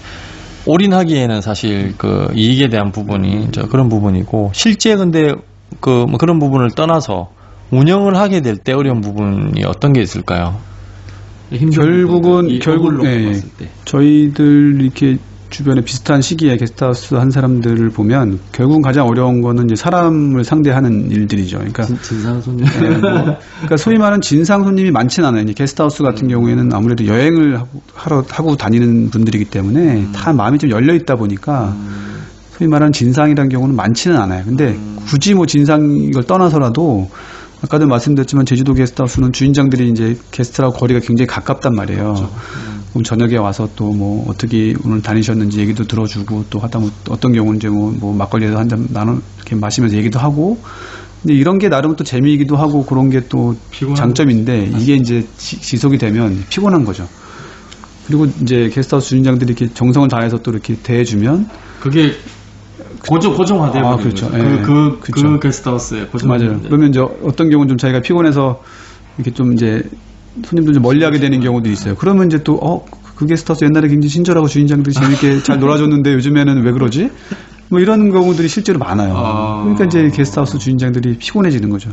올인하기에는 사실 그 이익에 대한 부분이 이제 그런 부분이고, 실제 근데 그 뭐 그런 부분을 떠나서 운영을 하게 될 때 어려운 부분이 어떤 게 있을까요? 결국은 저희들 이렇게 주변에 비슷한 시기에 게스트하우스 한 사람들을 보면 결국은 가장 어려운 거는 이제 사람을 상대하는 일들이죠. 그러니까 진상 손님. 그러니까 소위 말하는 진상 손님이 많지는 않아요. 이제 게스트하우스 같은 경우에는 아무래도 여행을 하고 다니는 분들이기 때문에 다 마음이 좀 열려 있다 보니까 소위 말하는 진상이라는 경우는 많지는 않아요. 근데 굳이 뭐 진상 이걸 떠나서라도 아까도 말씀드렸지만 제주도 게스트하우스는 주인장들이 이제 게스트라고 거리가 굉장히 가깝단 말이에요. 그렇죠. 그럼 저녁에 와서 또 뭐 어떻게 오늘 다니셨는지 얘기도 들어주고 또 하다 뭐 어떤 경우는 이제 뭐 막걸리에서 한 잔 나눠 이렇게 마시면서 얘기도 하고 근데 이런 게 나름 또 재미이기도 하고 그런 게 또 장점인데 이게 이제 지속이 되면 피곤한 거죠. 그리고 이제 게스트하우스 주인장들이 이렇게 정성을 다해서 또 이렇게 대해주면 그게 고정화되어 아, 버리는 그렇죠. 거죠. 예, 그 그렇죠. 게스트하우스에 맞아요. 그러면 이제 어떤 경우는 좀 자기가 피곤해서 이렇게 좀 이제 손님들 좀 멀리하게 되는 경우도 있어요. 그러면 이제 또 그 게스트하우스 옛날에 굉장히 친절하고 주인장들이 재밌게 잘 놀아줬는데 요즘에는 왜 그러지? 뭐 이런 경우들이 실제로 많아요. 그러니까 이제 게스트하우스 주인장들이 피곤해지는 거죠.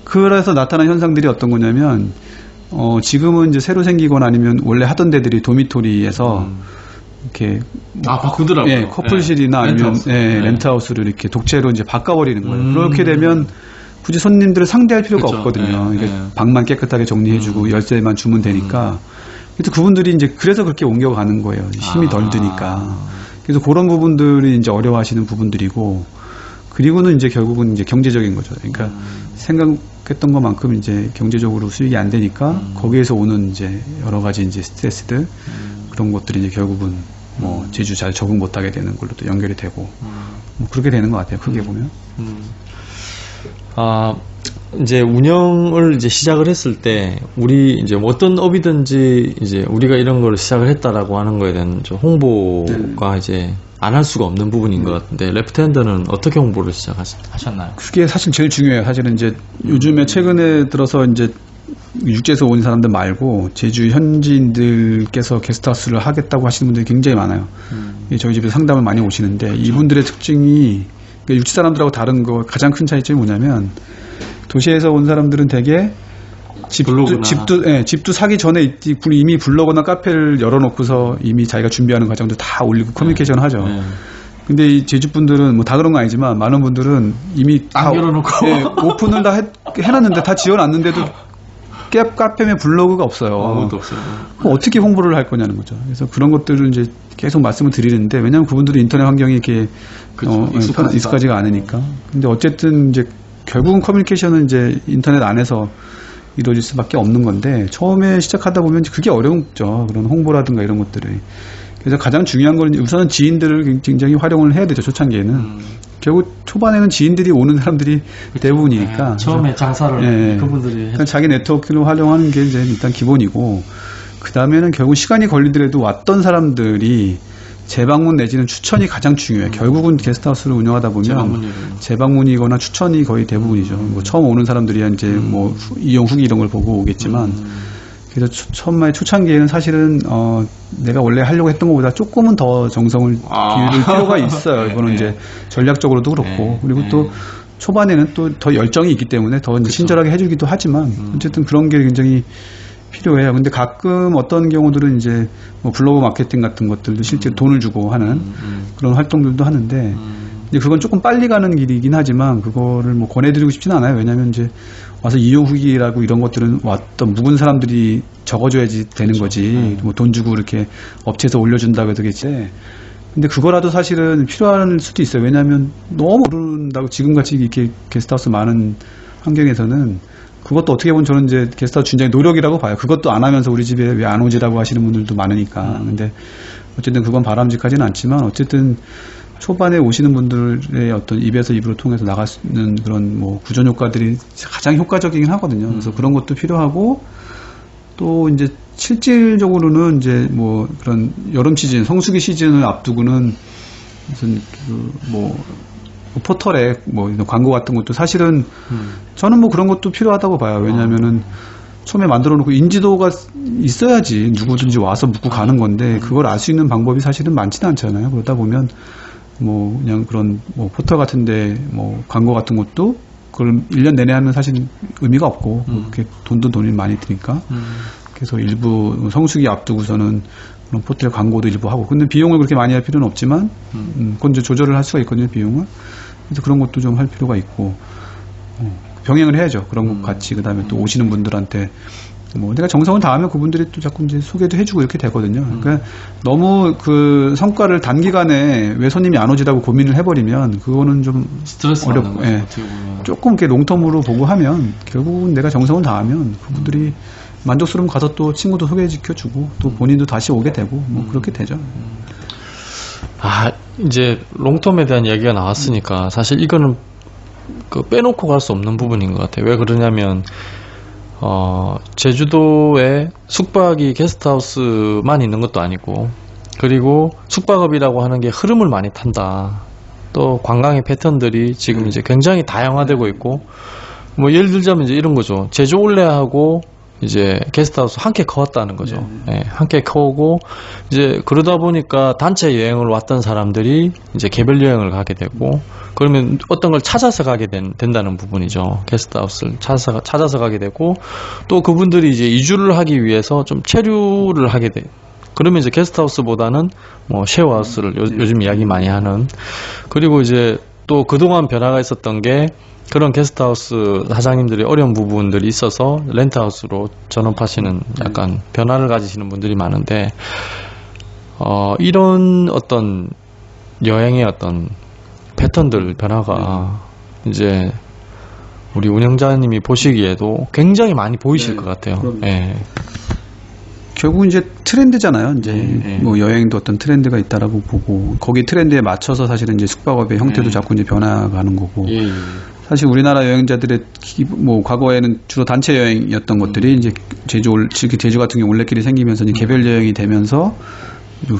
그래서 나타난 현상들이 어떤 거냐면 지금은 이제 새로 생기거나 아니면 원래 하던 데들이 도미토리에서 이렇게 바꾸더라고요. 예, 커플실이나 아니면 렌트하우스. 렌트하우스를 이렇게 독채로 이제 바꿔버리는 거예요. 그렇게 되면 굳이 손님들을 상대할 필요가 그렇죠. 없거든요. 이게 예. 방만 깨끗하게 정리해주고 열쇠만 주면 되니까. 그래서 그분들이 이제 그래서 그렇게 옮겨가는 거예요. 힘이 덜 드니까. 그래서 그런 부분들이 이제 어려워하시는 부분들이고, 그리고는 이제 결국은 이제 경제적인 거죠. 그러니까 생각했던 것만큼 이제 경제적으로 수익이 안 되니까 거기에서 오는 이제 여러 가지 이제 스트레스들 그런 것들이 이제 결국은 뭐 제주 잘 적응 못하게 되는 걸로 또 연결이 되고 뭐 그렇게 되는 것 같아요. 크게 보면. 이제 운영을 이제 시작을 했을 때 우리 이제 어떤 업이든지 이제 우리가 이런 걸 시작을 했다라고 하는 거에 대한 좀 홍보가 이제 안 할 수가 없는 부분인 것 같은데 레프트핸드는 어떻게 홍보를 시작하셨나요? 그게 사실 제일 중요해요. 사실은 이제 요즘에 최근에 들어서 이제 육지에서 온 사람들 말고 제주 현지인들께서 게스트하우스를 하겠다고 하시는 분들이 굉장히 많아요. 저희 집에 상담을 많이 오시는데 이분들의 특징이 그러니까 육지 사람들하고 다른 거 가장 큰 차이점이 뭐냐면 도시에서 온 사람들은 대개 집도 사기 전에 이미 블로그나 카페를 열어놓고서 이미 자기가 준비하는 과정도 다 올리고 커뮤니케이션 하죠. 근데 이 제주 분들은 뭐 다 그런 건 아니지만 많은 분들은 이미 다 열어놓고 오픈을 다 해놨는데 다 지어놨는데도 카페에 블로그가 없어요. 아무것도 없어요. 그럼 어떻게 홍보를 할 거냐는 거죠. 그래서 그런 것들을 이제 계속 말씀을 드리는데 왜냐하면 그분들이 인터넷 환경이 이렇게 익숙하지가 않으니까. 근데 어쨌든 이제 결국은 커뮤니케이션은 이제 인터넷 안에서 이루어질 수밖에 없는 건데 처음에 시작하다 보면 그게 어렵죠. 그런 홍보라든가 이런 것들이. 그래서 가장 중요한 건 우선은 지인들을 굉장히 활용을 해야 되죠. 초창기에는. 결국 초반에는 지인들이 오는 사람들이 대부분이니까. 처음에 장사를 그분들이 그러니까 자기 네트워크를 활용하는 게 이제 일단 기본이고 그 다음에는 결국 시간이 걸리더라도 왔던 사람들이 재방문 내지는 추천이 가장 중요해요. 결국은 게스트하우스를 운영하다 보면 재방문이거나 추천이 거의 대부분이죠. 뭐 처음 오는 사람들이야 이제 뭐 이용 후기 이런 걸 보고 오겠지만 그래서 처음에 초창기에는 사실은 내가 원래 하려고 했던 것보다 조금은 더 정성을 기울일 필요가 있어요. 이거는 이제 전략적으로도 그렇고 그리고 또 초반에는 또 더 열정이 있기 때문에 더 친절하게 해주기도 하지만 어쨌든 그런 게 굉장히 필요해요. 근데 가끔 어떤 경우들은 이제 뭐 블로그 마케팅 같은 것들도 실제 돈을 주고 하는 그런 활동들도 하는데 이제 그건 조금 빨리 가는 길이긴 하지만 그거를 뭐 권해드리고 싶지는 않아요. 왜냐하면 이제 와서 이용 후기라고 이런 것들은 왔던 묵은 사람들이 적어줘야지 되는 거지. 뭐 돈 주고 이렇게 업체에서 올려준다고 해도 되겠지. 근데 그거라도 사실은 필요할 수도 있어요. 왜냐하면 너무 모른다고 지금같이 이렇게 게스트하우스 많은 환경에서는 그것도 어떻게 보면 저는 이제 게스트하우스 주인장의 노력이라고 봐요. 그것도 안 하면서 우리 집에 왜 안 오지라고 하시는 분들도 많으니까. 근데 어쨌든 그건 바람직하지는 않지만 어쨌든 초반에 오시는 분들의 어떤 입에서 입으로 통해서 나가는 그런 뭐 구전 효과들이 가장 효과적이긴 하거든요. 그래서 그런 것도 필요하고 또 이제 실질적으로는 이제 뭐 그런 여름 시즌, 성수기 시즌을 앞두고는 무슨 뭐 포털에 뭐 광고 같은 것도 사실은 저는 뭐 그런 것도 필요하다고 봐요. 왜냐하면은 처음에 만들어 놓고 인지도가 있어야지 누구든지 와서 묻고 가는 건데 그걸 알 수 있는 방법이 사실은 많지는 않잖아요. 그러다 보면 뭐 그냥 그런 뭐 포털 같은데 뭐 광고 같은 것도 그걸 1년 내내 하면 사실 의미가 없고 그렇게 돈이 많이 드니까 그래서 일부 성수기 앞두고서는 그런 포털 광고도 일부 하고 근데 비용을 그렇게 많이 할 필요는 없지만 그건 이제 조절을 할 수가 있거든요. 비용을. 그래서 그런 것도 좀 할 필요가 있고 병행을 해야죠. 그런 것 같이 그다음에 또 오시는 분들한테 뭐 내가 정성을 다하면 그분들이 또 자꾸 이제 소개도 해주고 이렇게 되거든요. 그러니까 너무 그 성과를 단기간에 왜 손님이 안 오지라고 고민을 해버리면 그거는 좀 스트레스 받는 거죠. 예. 조금 이렇게 롱텀으로 보고 하면 결국은 내가 정성을 다하면 그분들이 만족스러움 가서 또 친구도 소개시켜주고 또 본인도 다시 오게 되고 뭐 그렇게 되죠. 아, 이제 롱텀에 대한 얘기가 나왔으니까 사실 이거는 그 빼놓고 갈 수 없는 부분인 것 같아요. 왜 그러냐면 제주도에 숙박이 게스트하우스만 있는 것도 아니고, 그리고 숙박업이라고 하는 게 흐름을 많이 탄다. 또 관광의 패턴들이 지금 이제 굉장히 다양화되고 있고, 뭐 예를 들자면 이제 이런 거죠. 제주 올레하고 이제 게스트하우스 함께 커왔다는 거죠. 예, 함께 커오고 이제 그러다 보니까 단체 여행을 왔던 사람들이 이제 개별 여행을 가게 되고, 그러면 어떤 걸 찾아서 가게 된다는 부분이죠. 게스트하우스를 찾아서 가게 되고, 또 그분들이 이제 이주를 하기 위해서 좀 체류를 하게 돼. 그러면 이제 게스트하우스보다는 뭐 쉐어하우스를 요즘 이야기 많이 하는. 그리고 이제 또 그동안 변화가 있었던 게, 그런 게스트하우스 사장님들이 어려운 부분들이 있어서 렌트하우스로 전업하시는 약간 변화를 가지시는 분들이 많은데, 이런 어떤 여행의 어떤 패턴들 변화가 이제 우리 운영자님이 보시기에도 굉장히 많이 보이실 것 같아요. 예. 결국 이제 트렌드잖아요. 이제 뭐 여행도 어떤 트렌드가 있다라고 보고, 거기 트렌드에 맞춰서 사실은 이제 숙박업의 형태도 자꾸 이제 변화가는 거고. 사실 우리나라 여행자들의 뭐 과거에는 주로 단체 여행이었던 것들이 이제 제주 같은 경우 올레길이 생기면서 이제 개별 여행이 되면서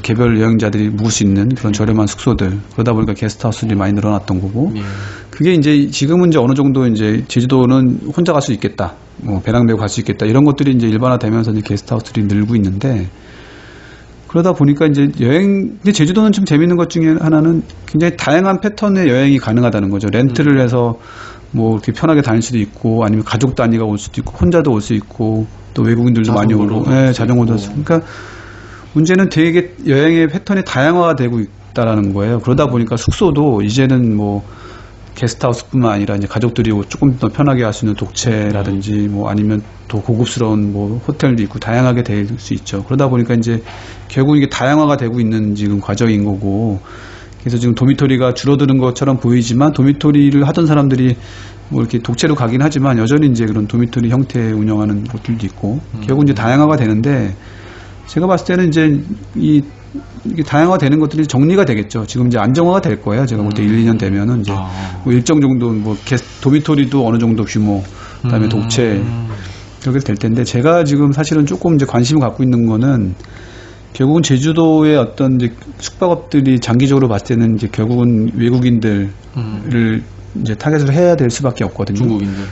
개별 여행자들이 묵을 수 있는 그런 저렴한 숙소들, 그러다 보니까 게스트하우스들이 많이 늘어났던 거고, 그게 이제 지금은 이제 어느 정도 이제 제주도는 혼자 갈 수 있겠다, 뭐 배낭 메고 갈 수 있겠다, 이런 것들이 이제 일반화되면서 이제 게스트하우스들이 늘고 있는데, 그러다 보니까 이제 근데 제주도는 좀 재밌는 것 중에 하나는 굉장히 다양한 패턴의 여행이 가능하다는 거죠. 렌트를 해서 뭐 이렇게 편하게 다닐 수도 있고, 아니면 가족 단위가 올 수도 있고, 혼자도 올 수 있고, 또 외국인들도 많이 오고, 자전거도. 그러니까 문제는 되게 여행의 패턴이 다양화가 되고 있다라는 거예요. 그러다 보니까 숙소도 이제는 뭐 게스트하우스뿐만 아니라 이제 가족들이 조금 더 편하게 할 수 있는 독채라든지 뭐 아니면 더 고급스러운 뭐 호텔도 있고 다양하게 될 수 있죠. 그러다 보니까 이제 결국 이게 다양화가 되고 있는 지금 과정인 거고, 그래서 지금 도미토리가 줄어드는 것처럼 보이지만, 도미토리를 하던 사람들이 뭐 이렇게 독채로 가긴 하지만 여전히 이제 그런 도미토리 형태 운영하는 곳들도 있고, 결국 이제 다양화가 되는데, 제가 봤을 때는 이제 이게 다양화되는 것들이 정리가 되겠죠. 지금 이제 안정화가 될 거예요. 제가 볼 때 1, 2년 되면은 이제 뭐 일정 정도 뭐 도미토리도 어느 정도 규모, 그다음에 독채 그렇게 될 텐데, 제가 지금 사실은 조금 이제 관심을 갖고 있는 거는, 결국은 제주도의 어떤 이제 숙박업들이 장기적으로 봤을 때는 이제 결국은 외국인들을 이제 타겟을 해야 될 수밖에 없거든요. 중국인들.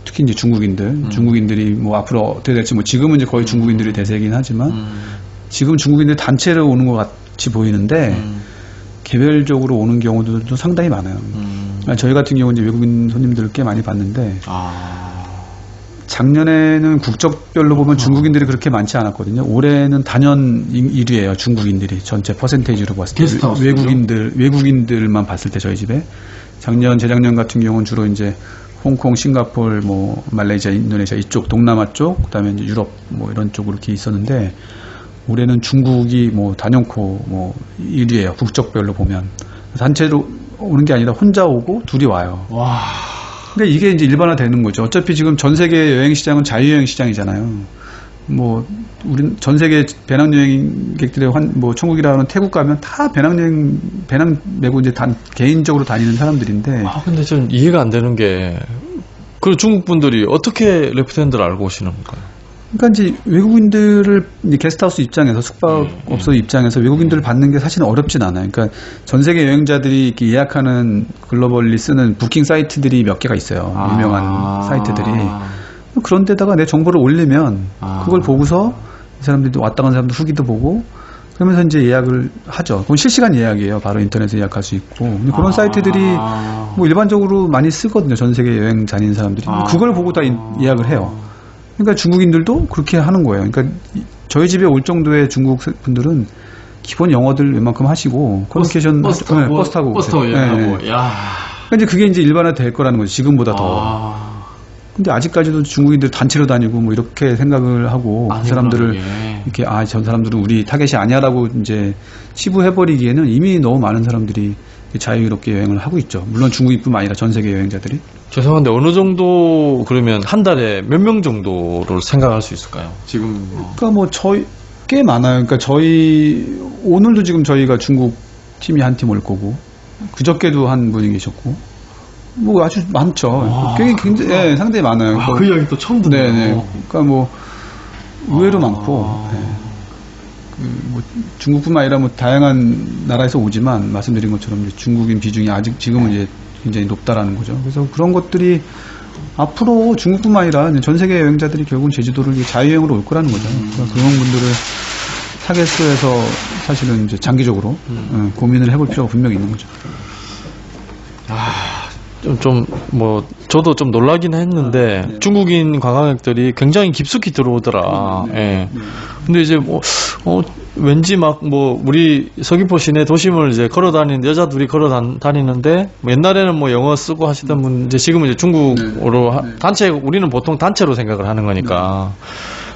특히 이제 중국인들이 뭐 앞으로 어떻게 될지, 뭐 지금은 이제 거의 중국인들이 대세이긴 하지만, 지금 중국인들 단체로 오는 것 같이 보이는데, 개별적으로 오는 경우도 상당히 많아요. 저희 같은 경우는 이제 외국인 손님들을 꽤 많이 봤는데, 작년에는 국적별로 보면 중국인들이 그렇게 많지 않았거든요. 올해는 단연 1위예요. 중국인들이 전체 퍼센테이지로 봤을 때. 외국인들만 봤을 때 저희 집에. 재작년 같은 경우는 주로 이제 홍콩, 싱가포르, 뭐 말레이시아, 인도네시아 이쪽 동남아 쪽, 그다음에 이제 유럽 뭐 이런 쪽으로 이렇게 있었는데, 올해는 중국이 뭐 단연코 뭐 1위예요. 국적별로 보면. 단체로 오는 게 아니라 혼자 오고 둘이 와요. 와. 그러니까 이게 이제 일반화되는 거죠. 어차피 지금 전 세계 여행 시장은 자유여행 시장이잖아요. 뭐 우린 전 세계 배낭여행객들의 뭐 천국이라 하는 태국 가면 다 배낭 메고 이제 개인적으로 다니는 사람들인데. 근데 전 이해가 안 되는 게, 그 중국 분들이 어떻게 레프트핸드를 알고 오시는 건가요? 그러니까 이제 외국인들을 이제 게스트하우스 입장에서, 숙박업소 입장에서 외국인들을 받는 게 사실은 어렵진 않아요. 그러니까 전 세계 여행자들이 이렇게 예약하는 글로벌리 쓰는 부킹 사이트들이 몇 개가 있어요. 유명한 사이트들이. 그런 데다가 내 정보를 올리면 그걸 보고서 이 사람들이 왔다 간 사람들 후기도 보고, 그러면서 이제 예약을 하죠. 그건 실시간 예약이에요. 바로 인터넷에 예약할 수 있고. 그런 사이트들이 뭐 일반적으로 많이 쓰거든요. 전 세계 여행 다니는 사람들이. 그걸 보고 다 예약을 해요. 그러니까 중국인들도 그렇게 하는 거예요. 그러니까 저희 집에 올 정도의 중국 분들은 기본 영어들 웬만큼 하시고, 커뮤니케이션 버스 타고 예약하고. 야. 그러니까 이제 그게 이제 일반화 될 거라는 거죠. 지금보다 더. 근데 아직까지도 중국인들 단체로 다니고 뭐 이렇게 생각을 하고 그 사람들을 이렇게 저 사람들은 우리 타겟이 아니야라고 이제 치부해버리기에는 이미 너무 많은 사람들이 자유롭게 여행을 하고 있죠. 물론 중국인뿐만 아니라 전 세계 여행자들이. 죄송한데 어느 정도 그러면 한 달에 몇 명 정도를 생각할 수 있을까요? 지금 그러니까 뭐 저희 꽤 많아요. 그러니까 오늘도 지금 저희가 중국 팀이 한 팀 올 거고 그저께도 한 분이 계셨고. 뭐 아주 많죠. 굉장히 상당히 많아요. 그 이야기 또 처음 듣네요. 네네. 그러니까 뭐 의외로 많고 뭐 중국뿐만 아니라 뭐 다양한 나라에서 오지만 말씀드린 것처럼 이제 중국인 비중이 아직 지금은 이제 굉장히 높다라는 거죠. 그래서 그런 것들이 앞으로 중국뿐만 아니라 전 세계 여행자들이 결국은 제주도를 자유여행으로 올 거라는 거죠. 그러니까 그런 분들을 타겟에서 사실은 이제 장기적으로 고민을 해볼 필요가 분명히 있는 거죠. 뭐 저도 좀 놀라긴 했는데 중국인 관광객들이 굉장히 깊숙이 들어오더라. 예. 근데 이제 왠지 막 우리 서귀포 시내 도심을 이제 걸어 다니는 여자 둘이 걸어 다니는데 옛날에는 뭐 영어 쓰고 하시던 분 이제 지금은 이제 중국어로 단체 우리는 보통 단체로 생각을 하는 거니까.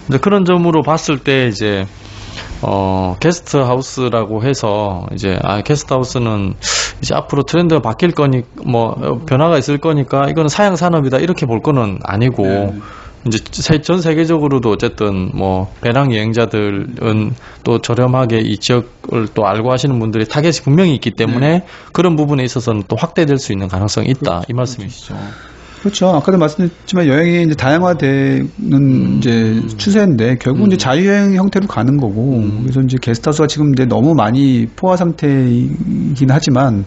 근데 그런 점으로 봤을 때 이제 게스트하우스라고 해서 이제 게스트하우스는 이제 앞으로 트렌드가 바뀔 거니 변화가 있을 거니까 이거는 사양 산업이다 이렇게 볼 거는 아니고 이제 전 세계적으로도 어쨌든 배낭 여행자들은 또 저렴하게 이 지역을 또 알고 하시는 분들이 타겟이 분명히 있기 때문에 그런 부분에 있어서는 또 확대될 수 있는 가능성이 있다 이 말씀이시죠. 그렇죠. 아까도 말씀드렸지만 여행이 이제 다양화되는 이제 추세인데 결국 이제 자유여행 형태로 가는 거고 그래서 이제 게스트하우스가 지금 이제 너무 많이 포화 상태이긴 하지만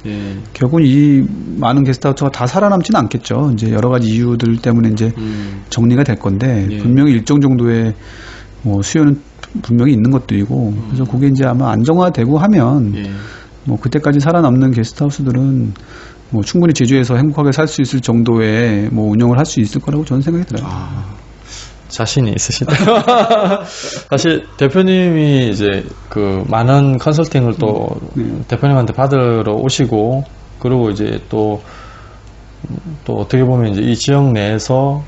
결국은 이 많은 게스트하우스가 다 살아남지는 않겠죠. 이제 여러 가지 이유들 때문에 이제 정리가 될 건데 분명히 일정 정도의 수요는 분명히 있는 것들이고 그래서 그게 이제 아마 안정화되고 하면 그때까지 살아남는 게스트하우스들은 충분히 제주에서 행복하게 살 수 있을 정도의 운영을 할 수 있을 거라고 저는 생각이 들어요. 자신이 있으시다. 사실 대표님이 이제 그 많은 컨설팅을 또 대표님한테 받으러 오시고 그리고 이제 또 어떻게 보면 이제 이 지역 내에서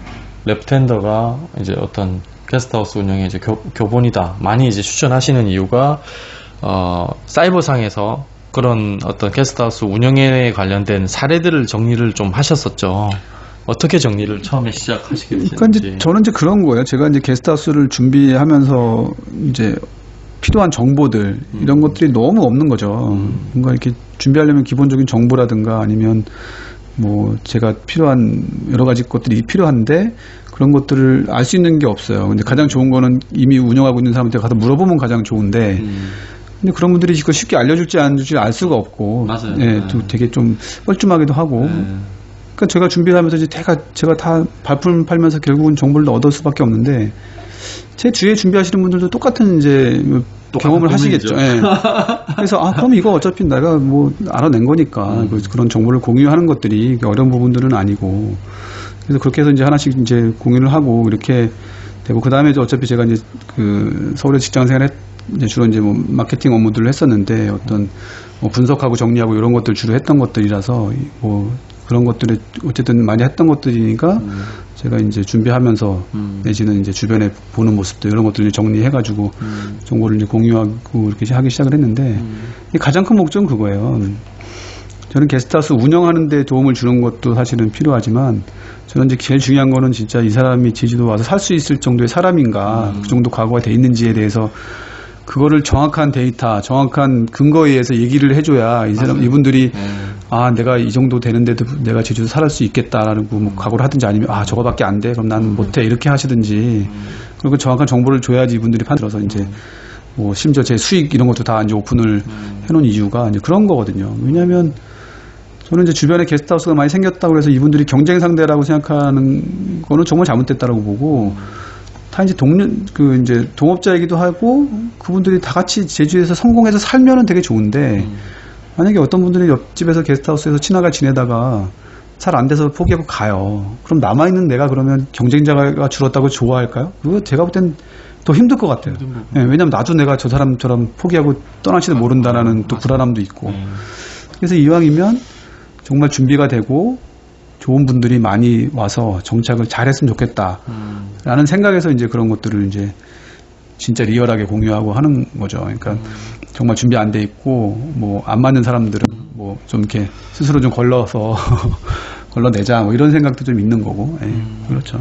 랩텐더가 이제 어떤 게스트하우스 운영의 이제 교본이다 많이 이제 추천하시는 이유가 사이버상에서 그런 어떤 게스트하우스 운영에 관련된 사례들을 정리를 좀 하셨었죠. 어떻게 정리를 처음에 시작하시게 되셨는지. 그러니까 이제 저는 이제 그런 거예요. 제가 이제 게스트하우스를 준비하면서 이제 필요한 정보들 이런 것들이 너무 없는 거죠. 뭔가 이렇게 준비하려면 기본적인 정보라든가 아니면 제가 필요한 여러 가지 것들이 필요한데 그런 것들을 알 수 있는 게 없어요. 근데 가장 좋은 거는 이미 운영하고 있는 사람한테 가서 물어보면 가장 좋은데 근데 그런 분들이 그걸 쉽게 알려줄지 안 줄지 알 수가 없고, 맞아요. 또 되게 좀 뻘쭘하기도 하고. 그러니까 제가 준비를 하면서 이제 제가 다 발품 팔면서 결국은 정보를 얻을 수밖에 없는데, 제 주위에 준비하시는 분들도 똑같은 이제 경험을 하시겠죠. 그래서 그럼 이거 어차피 내가 알아낸 거니까 그런 정보를 공유하는 것들이 어려운 부분들은 아니고, 그래서 그렇게 해서 이제 하나씩 이제 공유를 하고 이렇게 되고 그 다음에 어차피 제가 이제 서울에 직장 생활 이제 주로 이제 마케팅 업무들을 했었는데 어떤 분석하고 정리하고 이런 것들 주로 했던 것들이라서 그런 것들을 어쨌든 많이 했던 것들이니까 제가 이제 준비하면서 내지는 이제 주변에 보는 모습들 이런 것들을 정리해가지고 정보를 이제 공유하고 이렇게 하기 시작을 했는데 가장 큰 목적은 그거예요. 저는 게스트하우스 운영하는 데 도움을 주는 것도 사실은 필요하지만 저는 이제 제일 중요한 거는 진짜 이 사람이 제주도 와서 살 수 있을 정도의 사람인가 그 정도 각오가 돼 있는지에 대해서 그거를 정확한 데이터, 정확한 근거에 의해서 얘기를 해줘야 이분들이 내가 이 정도 되는데도 내가 제주도 살을 수 있겠다라는 각오를 하든지 아니면 저거밖에 안 돼, 그럼 나는 못해 이렇게 하시든지 그리고 정확한 정보를 줘야지 이분들이 판들어서 이제 심지어 제 수익 이런 것도 다 이제 오픈을 해놓은 이유가 이제 그런 거거든요. 왜냐하면 저는 이제 주변에 게스트하우스가 많이 생겼다고 해서 이분들이 경쟁 상대라고 생각하는 거는 정말 잘못됐다라고 보고. 다 이제 이제 동업자이기도 하고 그분들이 다 같이 제주에서 성공해서 살면은 되게 좋은데 만약에 어떤 분들이 옆집에서 게스트하우스에서 친하게 지내다가 잘 안 돼서 포기하고 가요. 그럼 남아있는 내가 그러면 경쟁자가 줄었다고 좋아할까요? 그거 제가 볼 땐 더 힘들 것 같아요. 왜냐면 나도 내가 저 사람처럼 포기하고 떠날지도 모른다라는 또 불안함도 있고. 그래서 이왕이면 정말 준비가 되고 좋은 분들이 많이 와서 정착을 잘했으면 좋겠다라는 생각에서 이제 그런 것들을 이제 진짜 리얼하게 공유하고 하는 거죠. 그러니까 정말 준비 안 돼 있고 뭐 안 맞는 사람들은 뭐 좀 이렇게 스스로 좀 걸러서 걸러내자 뭐 이런 생각도 좀 있는 거고. 그렇죠.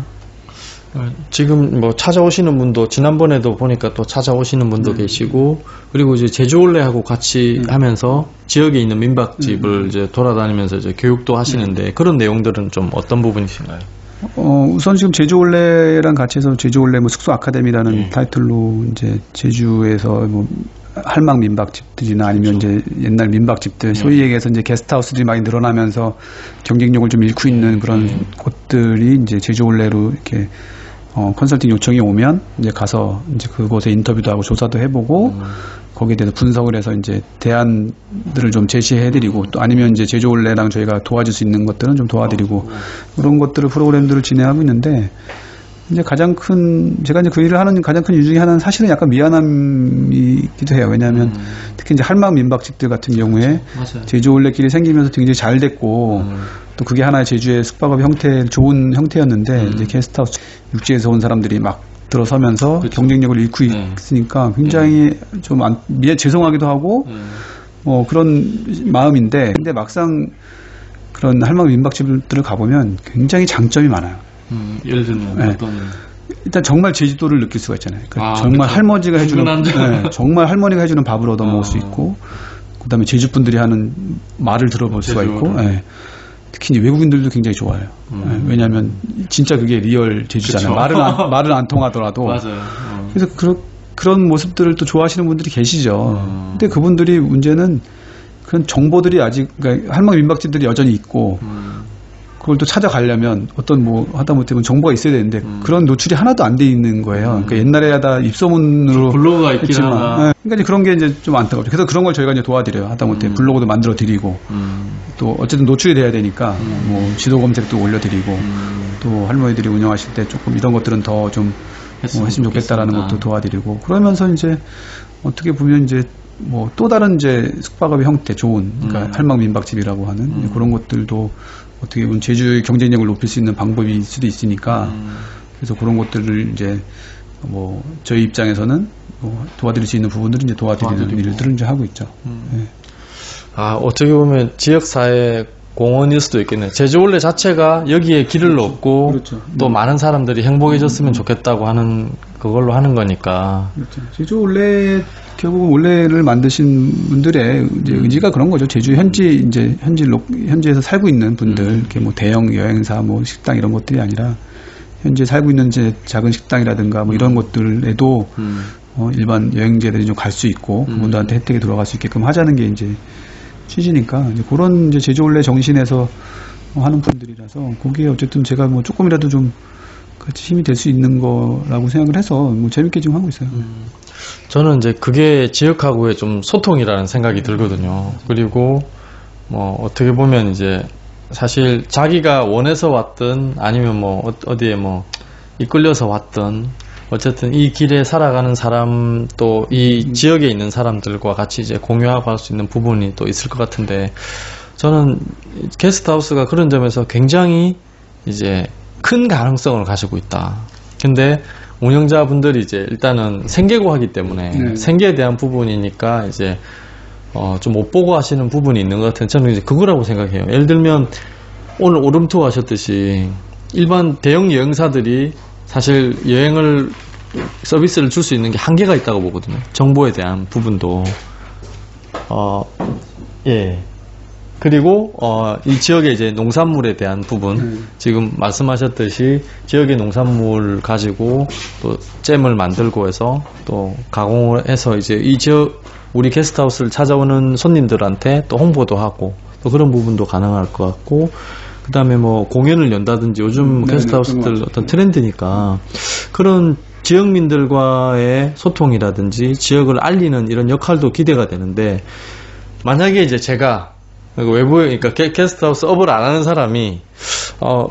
지금 뭐 찾아오시는 분도 지난번에도 보니까 또 찾아오시는 분도 계시고, 그리고 이제 제주올레하고 같이 하면서 지역에 있는 민박집을 이제 돌아다니면서 이제 교육도 하시는데 그런 내용들은 좀 어떤 부분이신가요? 우선 지금 제주올레랑 같이 해서 제주올레 뭐 숙소 아카데미라는 타이틀로 이제 제주에서 뭐 할망 민박집들이나 아니면 이제 옛날 민박집들 소위 얘기해서 이제 게스트하우스들이 많이 늘어나면서 경쟁력을 좀 잃고 있는 그런 곳들이 이제 제주올레로 이렇게 컨설팅 요청이 오면 이제 가서 이제 그곳에 인터뷰도 하고 조사도 해보고 거기에 대해서 분석을 해서 이제 대안들을 좀 제시해드리고 또 아니면 이제 제주올레랑 저희가 도와줄 수 있는 것들은 좀 도와드리고 그런 것들을 프로그램들을 진행하고 있는데 이제 가장 큰 제가 이제 그 일을 하는 가장 큰 이유 중에 하나는 사실은 약간 미안함이기도 해요. 왜냐하면 특히 이제 할망 민박집들 같은 경우에 제주올레길이 생기면서 굉장히 잘 됐고 또 그게 하나의 제주의 숙박업 형태 좋은 형태였는데 이제 게스트하우스 육지에서 온 사람들이 막 들어서면서 경쟁력을 잃고 있으니까 굉장히 좀 죄송하기도 하고 그런 마음인데 근데 막상 그런 할망 민박집들을 가보면 굉장히 장점이 많아요. 예를 들면 어떤 일단 정말 제주도를 느낄 수가 있잖아요. 그러니까 정말 그렇죠. 할머니가 해주는 정말 할머니가 해주는 밥을 얻어 먹을 수 있고 그다음에 제주 분들이 하는 말을 들어볼 수가 있고 특히 이제 외국인들도 굉장히 좋아해요. 왜냐하면 진짜 그게 리얼 제주잖아요. 말은 안 통하더라도. 맞아요. 그래서 그런 모습들을 또 좋아하시는 분들이 계시죠. 근데 그분들이 문제는 그런 정보들이 아직 그러니까 할망 민박집들이 여전히 있고 그걸 또 찾아가려면 어떤 뭐 하다못해 정보가 있어야 되는데 그런 노출이 하나도 안 돼 있는 거예요. 그러니까 옛날에 다 입소문으로 블로그가 있긴 하나. 그러니까 그런 게 이제 좀 안타깝죠. 그래서 그런 걸 저희가 이제 도와드려요. 하다못해 블로그도 만들어 드리고 또 어쨌든 노출이 돼야 되니까 뭐 지도 검색도 올려드리고 또 할머니들이 운영하실 때 조금 이런 것들은 더 좀 했으면 좋겠다라는 것도 도와드리고 그러면서 이제 어떻게 보면 이제 뭐 또 다른 이제 숙박업의 형태 좋은 그러니까 할망 민박집이라고 하는 그런 것들도 어떻게 보면 제주의 경쟁력을 높일 수 있는 방법일 수도 있으니까 그래서 그런 것들을 이제 뭐 저희 입장에서는 뭐 도와드릴 수 있는 부분들은 이제 도와드리는 일들을 이제 하고 있죠. 네. 어떻게 보면 지역사회 공헌일 수도 있겠네요. 제주올레 자체가 여기에 길을 놓고 그렇죠. 또 많은 사람들이 행복해졌으면 좋겠다고 하는 그걸로 하는 거니까. 그렇죠. 제주올레 결국 올레를 만드신 분들의 이제 의지가 그런 거죠. 제주 현지에서 살고 있는 분들, 이렇게 뭐 대형 여행사, 뭐 식당 이런 것들이 아니라 현지에 살고 있는 이제 작은 식당이라든가 뭐 이런 것들에도 일반 여행자들이 좀 갈 수 있고 그분들한테 혜택이 돌아갈 수 있게끔 하자는 게 이제 취지니까 이제 그런 이제 제주올레 정신에서 하는 분들이라서 거기에 어쨌든 제가 뭐 조금이라도 좀 같이 힘이 될 수 있는 거라고 생각을 해서 뭐 재밌게 지금 하고 있어요. 저는 이제 그게 지역하고의 좀 소통이라는 생각이 들거든요. 그리고 뭐 어떻게 보면 이제 사실 자기가 원해서 왔든 아니면 뭐 어디에 뭐 이끌려서 왔든 어쨌든 이 길에 살아가는 사람 또 이 지역에 있는 사람들과 같이 이제 공유하고 할 수 있는 부분이 또 있을 것 같은데 저는 게스트하우스가 그런 점에서 굉장히 이제 큰 가능성을 가지고 있다. 근데 운영자분들이 이제 일단은 생계고 하기 때문에 생계에 대한 부분이니까 이제 좀 못 보고 하시는 부분이 있는 것 같은데 저는 이제 그거라고 생각해요. 예를 들면 오늘 오름투어 하셨듯이 일반 대형 여행사들이 사실 여행을 서비스를 줄 수 있는 게 한계가 있다고 보거든요. 정보에 대한 부분도 예. 그리고 이 지역의 이제 농산물에 대한 부분 지금 말씀하셨듯이 지역의 농산물 가지고 또 잼을 만들고 해서 또 가공을 해서 이제 이 지역 우리 게스트하우스를 찾아오는 손님들한테 또 홍보도 하고 또 그런 부분도 가능할 것 같고 그 다음에 뭐 공연을 연다든지 요즘 게스트하우스들 어떤 트렌드니까 그런 지역민들과의 소통이라든지 지역을 알리는 이런 역할도 기대가 되는데 만약에 이제 제가 외부에 그러니까 게스트하우스 업을 안 하는 사람이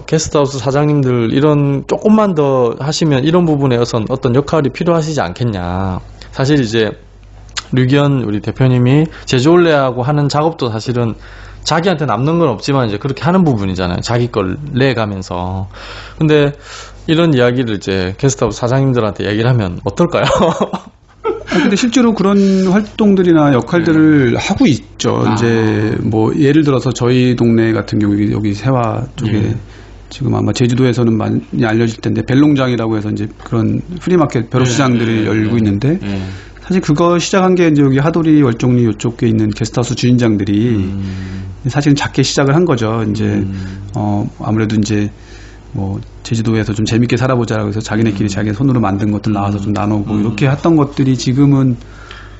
게스트하우스 사장님들 이런 조금만 더 하시면 이런 부분에선 어떤 역할이 필요하시지 않겠냐. 사실 이제 류기현 우리 대표님이 제주올레하고 하는 작업도 사실은 자기한테 남는 건 없지만 이제 그렇게 하는 부분이잖아요. 자기 걸 내가면서. 근데 이런 이야기를 이제 게스트하우스 사장님들한테 얘기를 하면 어떨까요? 근데 실제로 그런 활동들이나 역할들을 하고 있죠. 이제 뭐 예를 들어서 저희 동네 같은 경우 여기 세화 쪽에 지금 아마 제주도에서는 많이 알려질 텐데 벨롱장이라고 해서 이제 그런 프리마켓 벼룩시장들이 열리고 있는데 사실 그거 시작한 게 이제 여기 하도리 월정리 이쪽에 있는 게스트하우스 주인장들이 사실은 작게 시작을 한 거죠. 이제 아무래도 이제 뭐 제주도에서 좀 재밌게 살아보자라고 해서 자기네끼리 자기 손으로 만든 것들 나와서 좀 나누고 이렇게 했던 것들이 지금은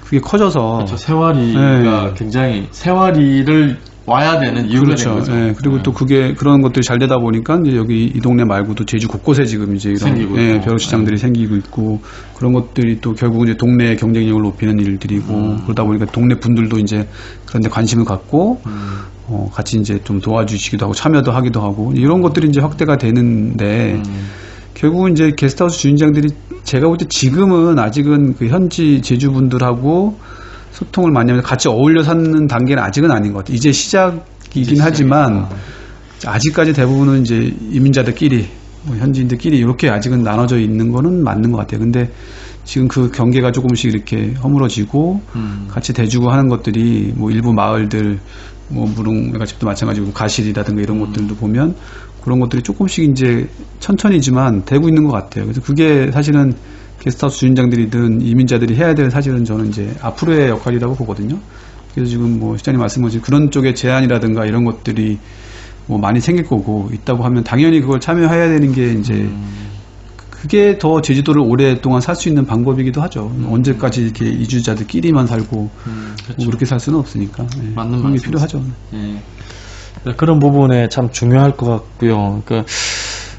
그게 커져서 그렇죠. 세화리가 굉장히 세화리를 와야 되는 이유가 된 거죠. 네. 그리고 또 그게 그런 것들이 잘 되다 보니까 이제 여기 이 동네 말고도 제주 곳곳에 지금 이제 이런 벼룩시장들이 생기고 있고 그런 것들이 또 결국은 이제 동네의 경쟁력을 높이는 일들이고 그러다 보니까 동네 분들도 이제 그런 데 관심을 갖고 같이 이제 좀 도와주시기도 하고 참여도 하기도 하고 이런 것들이 이제 확대가 되는데 결국은 이제 게스트하우스 주인장들이 제가 볼 때 지금은 아직은 그 현지 제주분들하고 소통을 많이 하면서 같이 어울려 사는 단계는 아직은 아닌 것 같아요. 이제 시작이긴 하지만 아직까지 대부분은 이제 이민자들끼리 뭐 현지인들끼리 이렇게 아직은 나눠져 있는 거는 맞는 것 같아요. 근데 지금 그 경계가 조금씩 이렇게 허물어지고 같이 대주고 하는 것들이 뭐 일부 마을들 뭐 무릉외갓집도 마찬가지고 가실이라든가 이런 것들도 보면 그런 것들이 조금씩 이제 천천히지만 되고 있는 것 같아요. 그래서 그게 사실은 게스트하우스 주인장들이든 이민자들이 해야 될 사실은 저는 이제 앞으로의 역할이라고 보거든요. 그래서 지금 뭐 시장님 말씀하신 그런 쪽의 제안이라든가 이런 것들이 뭐 많이 생길 거고 있다고 하면 당연히 그걸 참여해야 되는 게 이제 그게 더 제주도를 오랫동안 살 수 있는 방법이기도 하죠. 언제까지 이렇게 이주자들끼리만 살고 그렇죠. 뭐 그렇게 살 수는 없으니까. 네. 맞는 그런 게 필요하죠. 네. 그런 부분에 참 중요할 것 같고요. 그러니까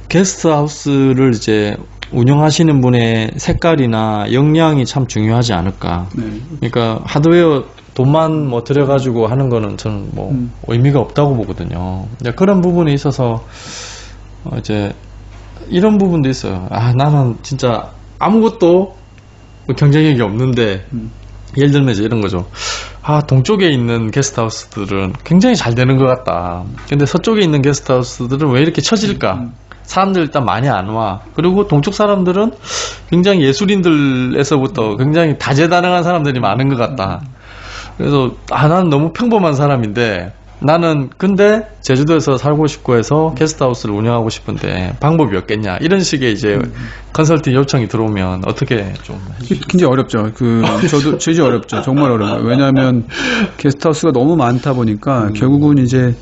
게스트하우스를 이제 운영하시는 분의 색깔이나 역량이 참 중요하지 않을까. 네. 그러니까 하드웨어 돈만 뭐 들여가지고 하는 거는 저는 뭐 의미가 없다고 보거든요. 그런 부분에 있어서 이제 이런 부분도 있어요. 아, 나는 진짜 아무것도 경쟁력이 없는데 예를 들면 이제 이런 거죠. 아, 동쪽에 있는 게스트하우스들은 굉장히 잘 되는 것 같다. 근데 서쪽에 있는 게스트하우스들은 왜 이렇게 처질까? 사람들 일단 많이 안 와. 그리고 동쪽 사람들은 굉장히 예술인들에서부터 굉장히 다재다능한 사람들이 많은 것 같다. 그래서 난 너무 평범한 사람인데 나는 근데 제주도에서 살고 싶고 해서 게스트하우스를 운영하고 싶은데 방법이 없겠냐 이런 식의 이제 컨설팅 요청이 들어오면 어떻게 좀 해주실까요? 굉장히 어렵죠. 저도 제주 어렵죠. 정말 어려워요. 왜냐하면 게스트하우스가 너무 많다 보니까 결국은 이제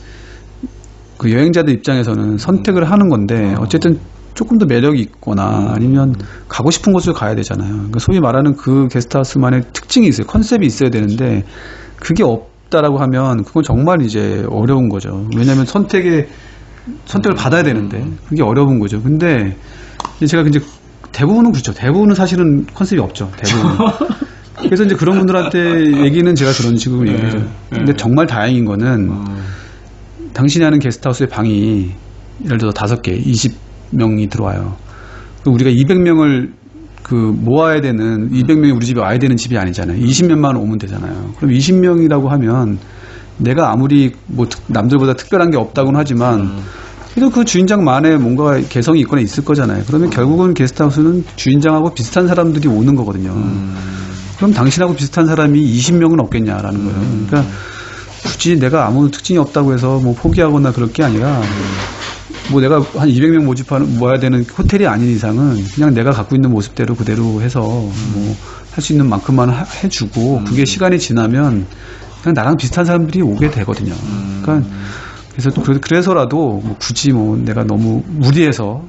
그 여행자들 입장에서는 선택을 하는 건데 어쨌든 조금 더 매력이 있거나 아니면 가고 싶은 곳을 가야 되잖아요. 그러니까 소위 말하는 그 게스트하우스만의 특징이 있어요. 컨셉이 있어야 되는데 그게 없다라고 하면 그건 정말 이제 어려운 거죠. 왜냐하면 선택을 받아야 되는데 그게 어려운 거죠. 근데 제가 이제 대부분은 그렇죠. 대부분은 사실은 컨셉이 없죠. 대부분. 그래서 이제 그런 분들한테 얘기는 제가 그런 식으로 얘기해요. 근데 정말 다행인 거는 당신이 하는 게스트하우스의 방이 예를 들어서 5개, 20명이 들어와요. 우리가 200명을 모아야 되는 200명이 우리 집에 와야 되는 집이 아니잖아요. 20명만 오면 되잖아요. 그럼 20명이라고 하면 내가 아무리 뭐 남들보다 특별한 게 없다고는 하지만 그래도 그 주인장만의 뭔가 개성이 있거나 있을 거잖아요. 그러면 결국은 게스트하우스는 주인장하고 비슷한 사람들이 오는 거거든요. 그럼 당신하고 비슷한 사람이 20명은 없겠냐라는 거예요. 그러니까 굳이 내가 아무 특징이 없다고 해서 뭐 포기하거나 그럴 게 아니라 뭐 내가 한 200명 모아야 되는 호텔이 아닌 이상은 그냥 내가 갖고 있는 모습대로 그대로 해서 뭐 할 수 있는 만큼만 해주고 그게 시간이 지나면 그냥 나랑 비슷한 사람들이 오게 되거든요. 그러니까 그래서 또 그래서라도 뭐 굳이 뭐 내가 너무 무리해서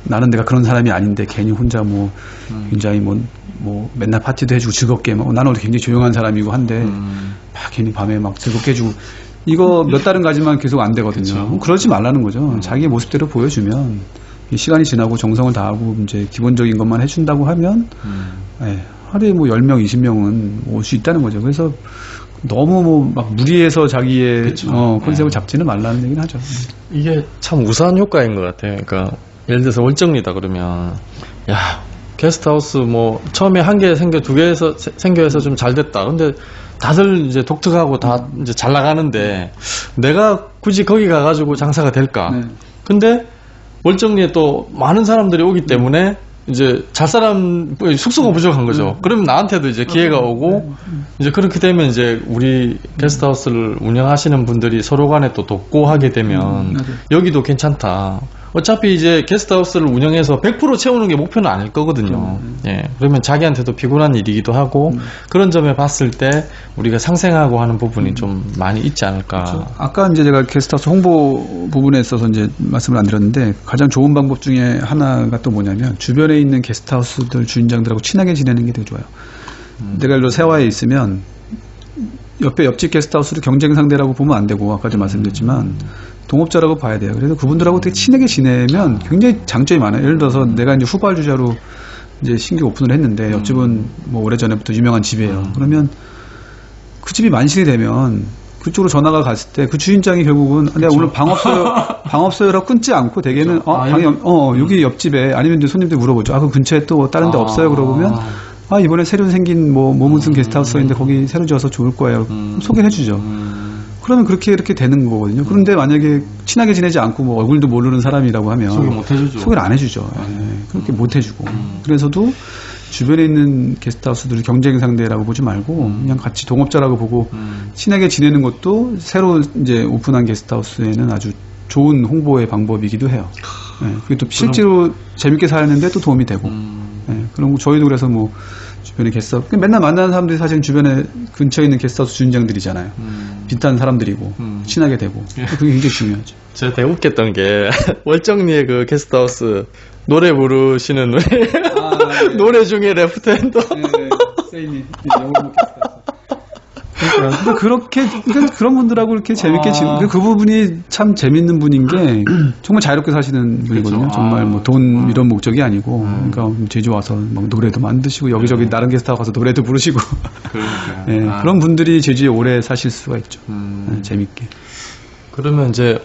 나는 내가 그런 사람이 아닌데 괜히 혼자 뭐 굉장히 뭐 맨날 파티도 해주고 즐겁게 나는 굉장히 조용한 사람이고 한데 막 괜히 밤에 막 즐겁게 해주고 이거 몇 달은 가지만 계속 안 되거든요. 그러지 말라는 거죠. 자기 모습대로 보여주면 시간이 지나고 정성을 다하고 이제 기본적인 것만 해준다고 하면 하루에 뭐 10명, 20명은 올 수 있다는 거죠. 그래서 너무 뭐 막 무리해서 자기의 컨셉을 잡지는 말라는 얘기는 하죠. 이게 참 우수한 효과인 것 같아요. 그러니까 예를 들어서 월정리다 그러면 야 게스트하우스 뭐 처음에 한 개 생겨 두 개에서 생겨서 좀 잘 됐다. 근데 다들 이제 독특하고 다 이제 잘 나가는데 내가 굳이 거기 가가지고 장사가 될까? 네. 근데 월정리에 또 많은 사람들이 오기 때문에 이제 잘 사람 숙소가 부족한 거죠. 그러면 나한테도 이제 기회가 오고 이제 그렇게 되면 이제 우리 게스트하우스를 운영하시는 분들이 서로 간에 또 돕고 하게 되면 여기도 괜찮다. 어차피 이제 게스트하우스를 운영해서 100% 채우는 게 목표는 아닐 거거든요. 예. 그러면 자기한테도 피곤한 일이기도 하고 그런 점에 봤을 때 우리가 상생하고 하는 부분이 좀 많이 있지 않을까. 그렇죠. 아까 이제 제가 게스트하우스 홍보 부분에 있어서 이제 말씀을 안 드렸는데 가장 좋은 방법 중에 하나가 또 뭐냐면 주변에 있는 게스트하우스들 주인장들하고 친하게 지내는 게 되게 좋아요. 내가 예를 들어 세화에 있으면 옆집 게스트하우스를 경쟁 상대라고 보면 안 되고 아까도 말씀드렸지만 동업자라고 봐야 돼요. 그래서 그분들하고 되게 친하게 지내면 굉장히 장점이 많아요. 예를 들어서 내가 이제 후발주자로 이제 신규 오픈을 했는데 옆집은 뭐 오래전에부터 유명한 집이에요. 그러면 그 집이 만실이 되면 그쪽으로 전화가 갔을 때 그 주인장이 결국은 내가 오늘 방 없어요라고 끊지 않고 대개는 여기 옆집에 아니면 이제 손님들 물어보죠. 그 근처에 또 다른 데 없어요? 그러면 이번에 새로 생긴 뭐 무슨 게스트하우스가 있는데 거기 새로 지어서 좋을 거예요. 소개해 주죠. 그러면 그렇게 이렇게 되는 거거든요. 그런데 만약에 친하게 지내지 않고 뭐 얼굴도 모르는 사람이라고 하면 소개 못 해주죠. 소개를 안 해주죠. 그렇게 못 해주고. 그래서도 주변에 있는 게스트하우스들을 경쟁 상대라고 보지 말고 그냥 같이 동업자라고 보고 친하게 지내는 것도 새로 이제 오픈한 게스트하우스에는 아주 좋은 홍보의 방법이기도 해요. 그게 또 실제로 재밌게 살는데 또 도움이 되고. 그런 거 저희도 그래서 뭐 주변에 게스트하우스 맨날 만나는 사람들이 사실 주변에 근처에 있는 게스트하우스 주인장들이잖아요. 비슷한 사람들이고 친하게 되고 그게 굉장히 중요하죠. 제가 되게 웃겼던 게 월정리의 그 게스트하우스 노래 부르시는 노래 중에 레프트핸더 세인이 근데 그런 분들하고 이렇게 재밌게 그 부분이 참 재밌는 분인 게 정말 자유롭게 사시는 분이거든요. 그렇죠. 정말 뭐 돈 이런 목적이 아니고 그러니까 제주 와서 막 노래도 만드시고 여기저기 다른 게스트하우스 가서 노래도 부르시고 그런 분들이 제주에 오래 사실 수가 있죠. 재밌게. 그러면 이제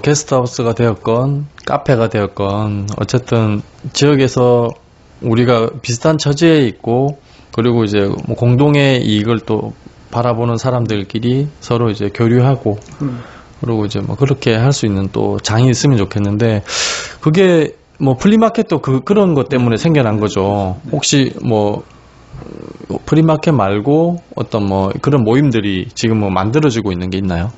게스트하우스가 되었건 카페가 되었건 어쨌든 지역에서 우리가 비슷한 처지에 있고 그리고 이제 뭐 공동의 이익을 또 바라보는 사람들끼리 서로 이제 교류하고 그리고 이제 뭐 그렇게 할 수 있는 또 장이 있으면 좋겠는데 그게 뭐 플리마켓도 그런 것 때문에 생겨난 거죠. 혹시 뭐 플리마켓 말고 어떤 뭐 그런 모임들이 지금 뭐 만들어지고 있는 게 있나요?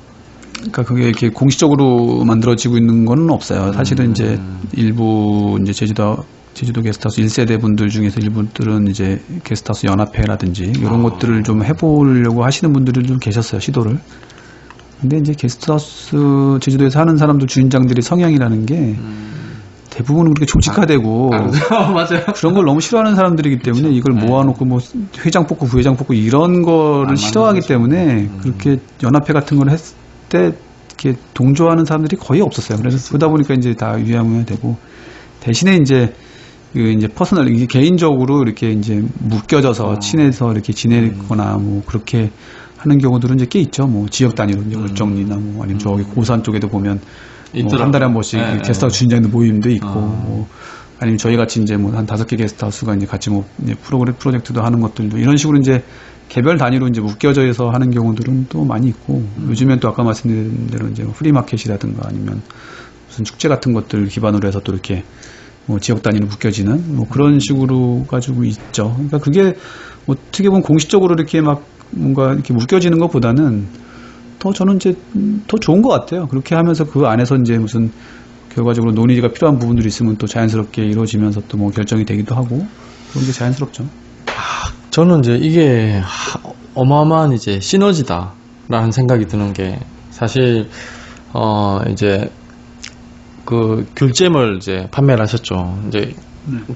그러니까 그게 이렇게 공식적으로 만들어지고 있는 건 없어요. 사실은 이제 일부 이제 제주도 게스트하우스 1세대 분들 중에서 일부들은 이제 게스트하우스 연합회라든지 이런 것들을 좀 해보려고 하시는 분들이 좀 계셨어요, 시도를. 근데 이제 게스트하우스 제주도에서 하는 사람들 주인장들이 성향이라는 게 대부분은 그렇게 조직화되고 맞아요. 그런 걸 너무 싫어하는 사람들이기 때문에 이걸 모아놓고 뭐 회장 뽑고 부회장 뽑고 이런 거를 싫어하기 때문에 그렇게 연합회 같은 걸 했을 때 이렇게 동조하는 사람들이 거의 없었어요. 그래서 그러다 보니까 이제 다 유야무야 되고 대신에 이제 퍼스널, 이게 개인적으로 이렇게 이제 묶여져서 친해서 이렇게 지내거나 뭐 그렇게 하는 경우들은 이제 꽤 있죠. 뭐 지역 단위로 이제 월정리나 뭐 아니면 저기 고산 쪽에도 보면 뭐 한 달에 한 번씩 게스트하우스 주인장들 모임도 있고 뭐 아니면 저희 같이 이제 뭐 한 5개 게스트하우스가 이제 같이 뭐 프로젝트도 하는 것들도 이런 식으로 이제 개별 단위로 이제 묶여져서 하는 경우들은 또 많이 있고 요즘엔 또 아까 말씀드린 대로 이제 프리마켓이라든가 아니면 무슨 축제 같은 것들 기반으로 해서 또 이렇게 뭐 지역 단위로 묶여지는 뭐 그런 식으로 가지고 있죠. 그러니까 그게 어떻게 보면 공식적으로 이렇게 막 뭔가 이렇게 묶여지는 것보다는 더 저는 이제 더 좋은 것 같아요. 그렇게 하면서 그 안에서 이제 무슨 결과적으로 논의가 필요한 부분들이 있으면 또 자연스럽게 이루어지면서 또 뭐 결정이 되기도 하고 그런 게 자연스럽죠. 저는 이제 이게 어마어마한 이제 시너지다라는 생각이 드는 게 사실 이제 그 귤잼을 이제 판매를 하셨죠. 이제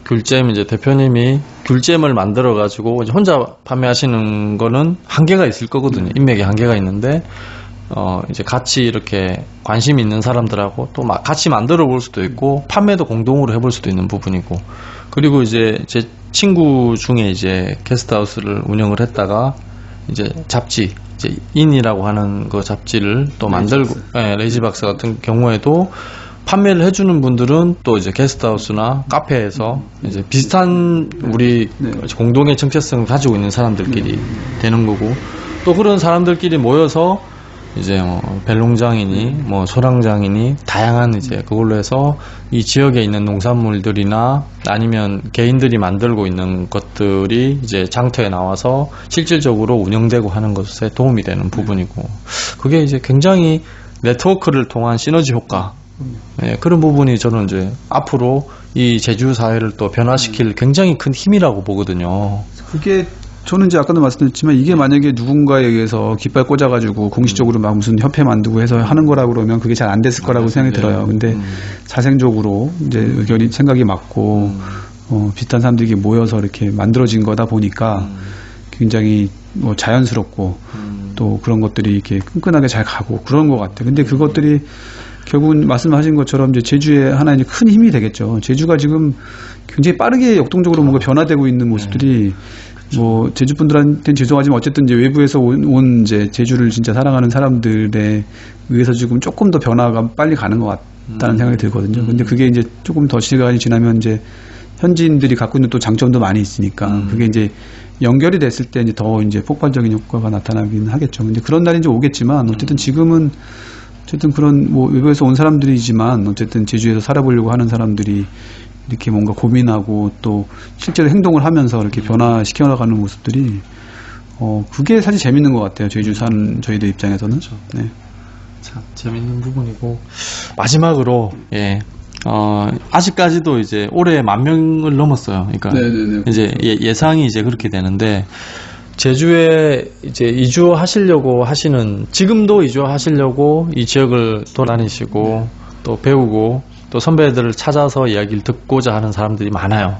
귤잼 이제 대표님이 귤잼을 만들어 가지고 이제 혼자 판매하시는 거는 한계가 있을 거거든요. 인맥에 한계가 있는데 이제 같이 이렇게 관심 있는 사람들하고 또 막 같이 만들어 볼 수도 있고 판매도 공동으로 해볼 수도 있는 부분이고 그리고 이제 제 친구 중에 이제 게스트하우스를 운영을 했다가 이제 잡지 이제 인이라고 하는 그 잡지를 또 만들고 레이지박스 같은 경우에도 판매를 해주는 분들은 또 이제 게스트하우스나 카페에서 이제 비슷한 우리 공동의 정체성을 가지고 있는 사람들끼리 되는 거고, 또 그런 사람들끼리 모여서 이제 벨농장이니 뭐 소량장이니 다양한 이제 그걸로 해서 이 지역에 있는 농산물들이나 아니면 개인들이 만들고 있는 것들이 이제 장터에 나와서 실질적으로 운영되고 하는 것에 도움이 되는 부분이고, 그게 이제 굉장히 네트워크를 통한 시너지 효과, 그런 부분이 저는 이제 앞으로 이 제주 사회를 또 변화시킬 굉장히 큰 힘이라고 보거든요. 그게 저는 이제 아까도 말씀드렸지만 이게 만약에 누군가에 의해서 깃발 꽂아가지고 공식적으로 막 무슨 협회 만들고 해서 하는 거라고 그러면 그게 잘 안 됐을 거라고 생각이 들어요. 근데 자생적으로 이제 의견이 생각이 맞고 비슷한 사람들이 모여서 이렇게 만들어진 거다 보니까 굉장히 뭐 자연스럽고 또 그런 것들이 이렇게 끈끈하게 잘 가고 그런 것 같아요. 근데 그것들이 결국은 말씀하신 것처럼 이제 제주의 하나의 큰 힘이 되겠죠. 제주가 지금 굉장히 빠르게 역동적으로 뭔가 변화되고 있는 모습들이 뭐 제주 분들한테는 죄송하지만 어쨌든 이제 외부에서 온 이제 제주를 진짜 사랑하는 사람들에 의해서 지금 조금 더 변화가 빨리 가는 것 같다는 생각이 들거든요. 근데 그게 이제 조금 더 시간이 지나면 이제 현지인들이 갖고 있는 또 장점도 많이 있으니까 그게 이제 연결이 됐을 때 이제 더 이제 폭발적인 효과가 나타나긴 하겠죠. 근데 그런 날이 이제 오겠지만 어쨌든 지금은 어쨌든 그런 뭐 외부에서 온 사람들이지만 어쨌든 제주에서 살아보려고 하는 사람들이 이렇게 뭔가 고민하고 또 실제로 행동을 하면서 이렇게 변화시켜 나가는 모습들이 그게 사실 재밌는 것 같아요. 제주 사는 저희들 입장에서는. 그렇죠. 네. 참 재밌는 부분이고, 마지막으로 아직까지도 이제 올해 10,000명을 넘었어요. 그러니까 네네네. 이제 예상이 이제 그렇게 되는데, 제주에 이제 이주하시려고 하시는, 지금도 이주하시려고 이 지역을 돌아다니시고 또 배우고 또 선배들을 찾아서 이야기를 듣고자 하는 사람들이 많아요.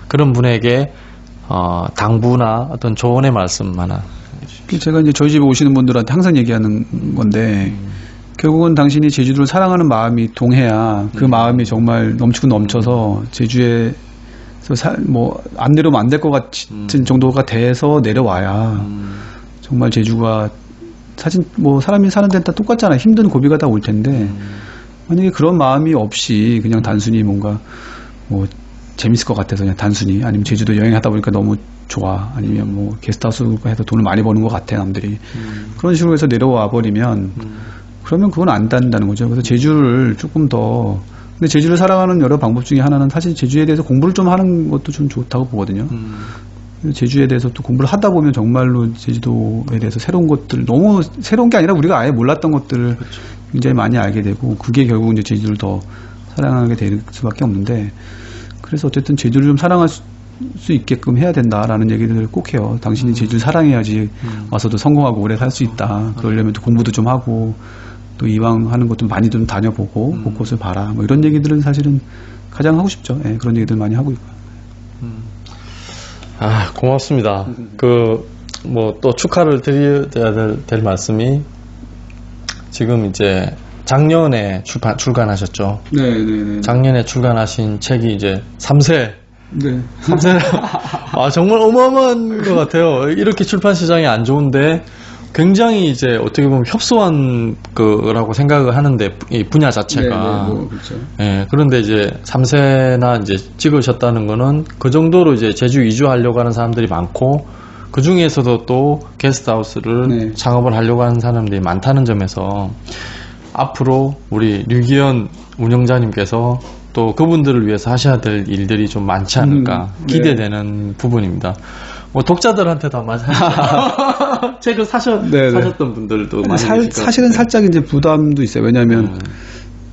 그런 분에게 당부나 어떤 조언의 말씀 하나. 제가 이제 저희 집에 오시는 분들한테 항상 얘기하는 건데 결국은 당신이 제주도를 사랑하는 마음이 동해야 그 마음이 정말 넘치고 넘쳐서 제주에 뭐 안 내려오면 안 될 것 같은 정도가 돼서 내려와야 정말 제주가 사실 뭐 사람이 사는 데는 다 똑같잖아요. 힘든 고비가 다 올 텐데 만약에 그런 마음이 없이 그냥 단순히 뭔가 뭐 재밌을 것 같아서 그냥 단순히 아니면 제주도 여행하다 보니까 너무 좋아 아니면 뭐 게스트하우스 해서 돈을 많이 버는 것 같아 남들이 그런 식으로 해서 내려와 버리면 그러면 그건 안 된다는 거죠. 그래서 제주를 조금 더 근데 제주를 사랑하는 여러 방법 중에 하나는 사실 제주에 대해서 공부를 좀 하는 것도 좀 좋다고 보거든요. 제주에 대해서 또 공부를 하다 보면 정말로 제주도에 대해서 새로운 것들 너무 새로운 게 아니라 우리가 아예 몰랐던 것들을 그렇죠. 굉장히 많이 알게 되고 그게 결국 이제 제주를 더 사랑하게 될 수밖에 없는데 그래서 어쨌든 제주를 좀 사랑할 수 있게끔 해야 된다라는 얘기들을 꼭 해요. 당신이 제주를 사랑해야지 와서도 성공하고 오래 살 수 있다. 그러려면 또 공부도 좀 하고 또 이왕 하는 것도 많이 좀 다녀보고 곳곳을 봐라. 뭐 이런 얘기들은 사실은 가장 하고 싶죠. 예, 그런 얘기들 많이 하고 있고요. 아, 고맙습니다. 뭐 또 축하를 드려야 될 말씀이 지금 이제 작년에 출간하셨죠. 네. 작년에 출간하신 책이 이제 3세. 네. 3세. 아, 정말 어마어마한 것 같아요. 이렇게 출판 시장이 안 좋은데 굉장히 이제 어떻게 보면 협소한 거라고 생각을 하는데 이 분야 자체가. 네, 뭐 그렇죠. 예, 그런데 이제 3세나 이제 찍으셨다는 거는 그 정도로 이제 제주 이주하려고 하는 사람들이 많고 그 중에서도 또 게스트하우스를 창업을 하려고 하는 사람들이 많다는 점에서 앞으로 우리 류기현 운영자님께서 또 그분들을 위해서 하셔야 될 일들이 좀 많지 않을까 기대되는 부분입니다. 뭐 독자들한테도 아마 책을 사셨던 분들도 많이 계실 것 사실은 살짝 이제 부담도 있어요. 왜냐하면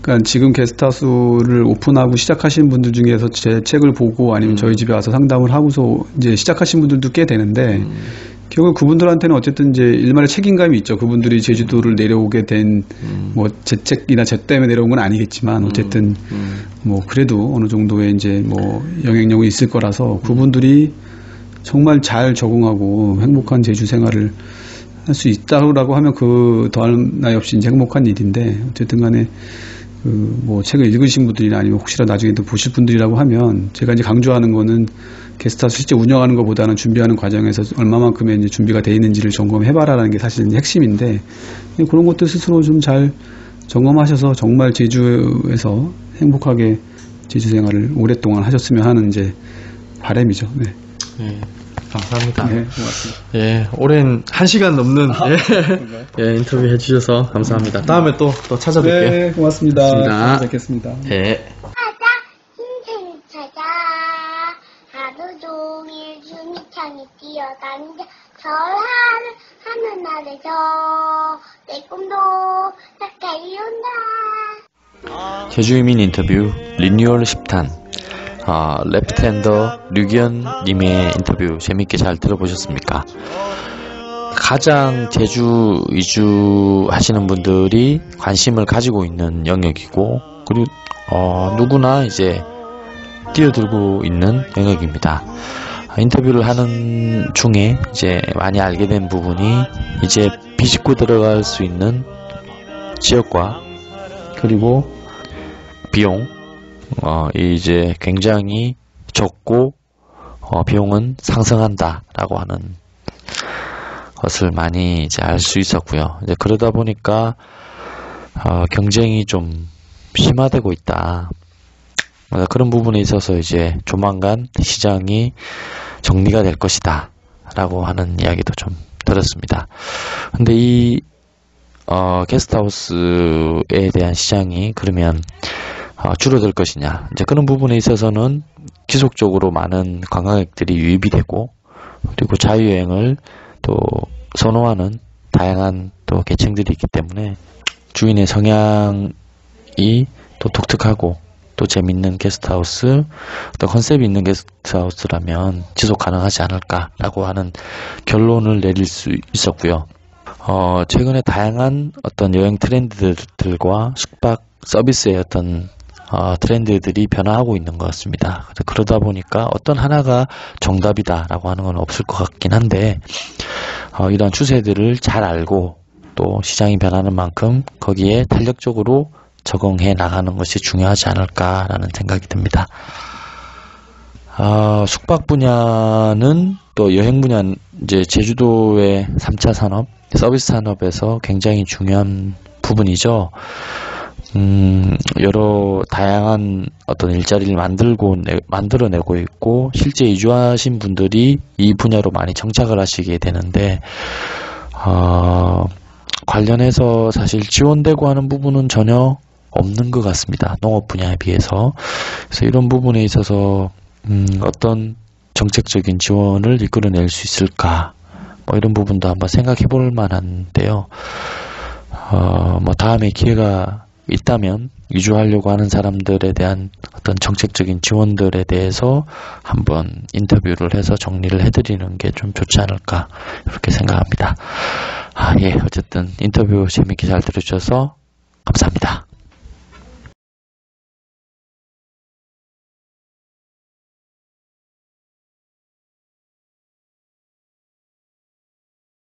그러니까 지금 게스트하우스를 오픈하고 시작하신 분들 중에서 제 책을 보고 아니면 저희 집에 와서 상담을 하고서 이제 시작하신 분들도 꽤 되는데 결국 그분들한테는 어쨌든 이제 일말의 책임감이 있죠. 그분들이 제주도를 내려오게 된 뭐 제 책이나 제 때문에 내려온 건 아니겠지만 어쨌든 뭐 그래도 어느 정도의 이제 뭐 영향력이 있을 거라서 그분들이 정말 잘 적응하고 행복한 제주 생활을 할 수 있다고 하면 그 더할 나위 없이 이제 행복한 일인데 어쨌든 간에 뭐 책을 읽으신 분들이나 아니면 혹시라도 나중에 또 보실 분들이라고 하면 제가 이제 강조하는 거는 게스트하우스 실제 운영하는 것보다는 준비하는 과정에서 얼마만큼의 이제 준비가 돼 있는지를 점검해봐라라는 게 사실 핵심인데 그런 것들 스스로 좀 잘 점검하셔서 정말 제주에서 행복하게 제주 생활을 오랫동안 하셨으면 하는 이제 바람이죠. 네. 예, 감사합니다. 네, 고맙습니다. 예, 오랜 1시간 넘는 예, 인터뷰 해주셔서 감사합니다. 다음에 또 찾아뵐게요. 네, 고맙습니다. 고맙습니다. 뵙겠습니다. 예. 찾아 인생을 찾아 하루 종일 주미창에 뛰어다니자 설하는 하늘 아래서 내 꿈도 가까이 온다. 제주이민 인터뷰 리뉴얼 10탄 레프트핸더 류기현님의 인터뷰 재밌게 잘 들어보셨습니까? 가장 제주 이주 하시는 분들이 관심을 가지고 있는 영역이고 그리고 누구나 이제 뛰어들고 있는 영역입니다. 인터뷰를 하는 중에 이제 많이 알게 된 부분이 이제 비집고 들어갈 수 있는 지역과 그리고 비용 이제 굉장히 적고 비용은 상승한다라고 하는 것을 많이 이제 알 수 있었고요. 이제 그러다 보니까 경쟁이 좀 심화되고 있다. 그런 부분에 있어서 이제 조만간 시장이 정리가 될 것이다 라고 하는 이야기도 좀 들었습니다. 근데 이 게스트하우스에 대한 시장이 그러면 줄어들 것이냐, 이제 그런 부분에 있어서는 지속적으로 많은 관광객들이 유입이 되고 그리고 자유여행을 또 선호하는 다양한 또 계층들이 있기 때문에 주인의 성향이 또 독특하고 또 재밌는 게스트하우스, 또 컨셉이 있는 게스트하우스라면 지속 가능하지 않을까라고 하는 결론을 내릴 수 있었고요. 최근에 다양한 어떤 여행 트렌드들과 숙박 서비스의 어떤 트렌드들이 변화하고 있는 것 같습니다. 그러다 보니까 어떤 하나가 정답이다라고 하는 건 없을 것 같긴 한데 이러한 추세들을 잘 알고 또 시장이 변하는 만큼 거기에 탄력적으로 적응해 나가는 것이 중요하지 않을까라는 생각이 듭니다. 숙박 분야는 또 여행 분야, 이제 제주도의 3차 산업, 서비스 산업에서 굉장히 중요한 부분이죠. 여러 다양한 어떤 일자리를 만들어내고 있고, 실제 이주하신 분들이 이 분야로 많이 정착을 하시게 되는데, 관련해서 사실 지원되고 하는 부분은 전혀 없는 것 같습니다. 농업 분야에 비해서. 그래서 이런 부분에 있어서 어떤 정책적인 지원을 이끌어낼 수 있을까, 이런 부분도 한번 생각해 볼 만한데요. 다음에 기회가 있다면 이주하려고 하는 사람들에 대한 어떤 정책적인 지원들에 대해서 한번 인터뷰를 해서 정리를 해드리는 게 좀 좋지 않을까, 이렇게 생각합니다. 예, 어쨌든 인터뷰 재밌게 잘 들어주셔서 감사합니다.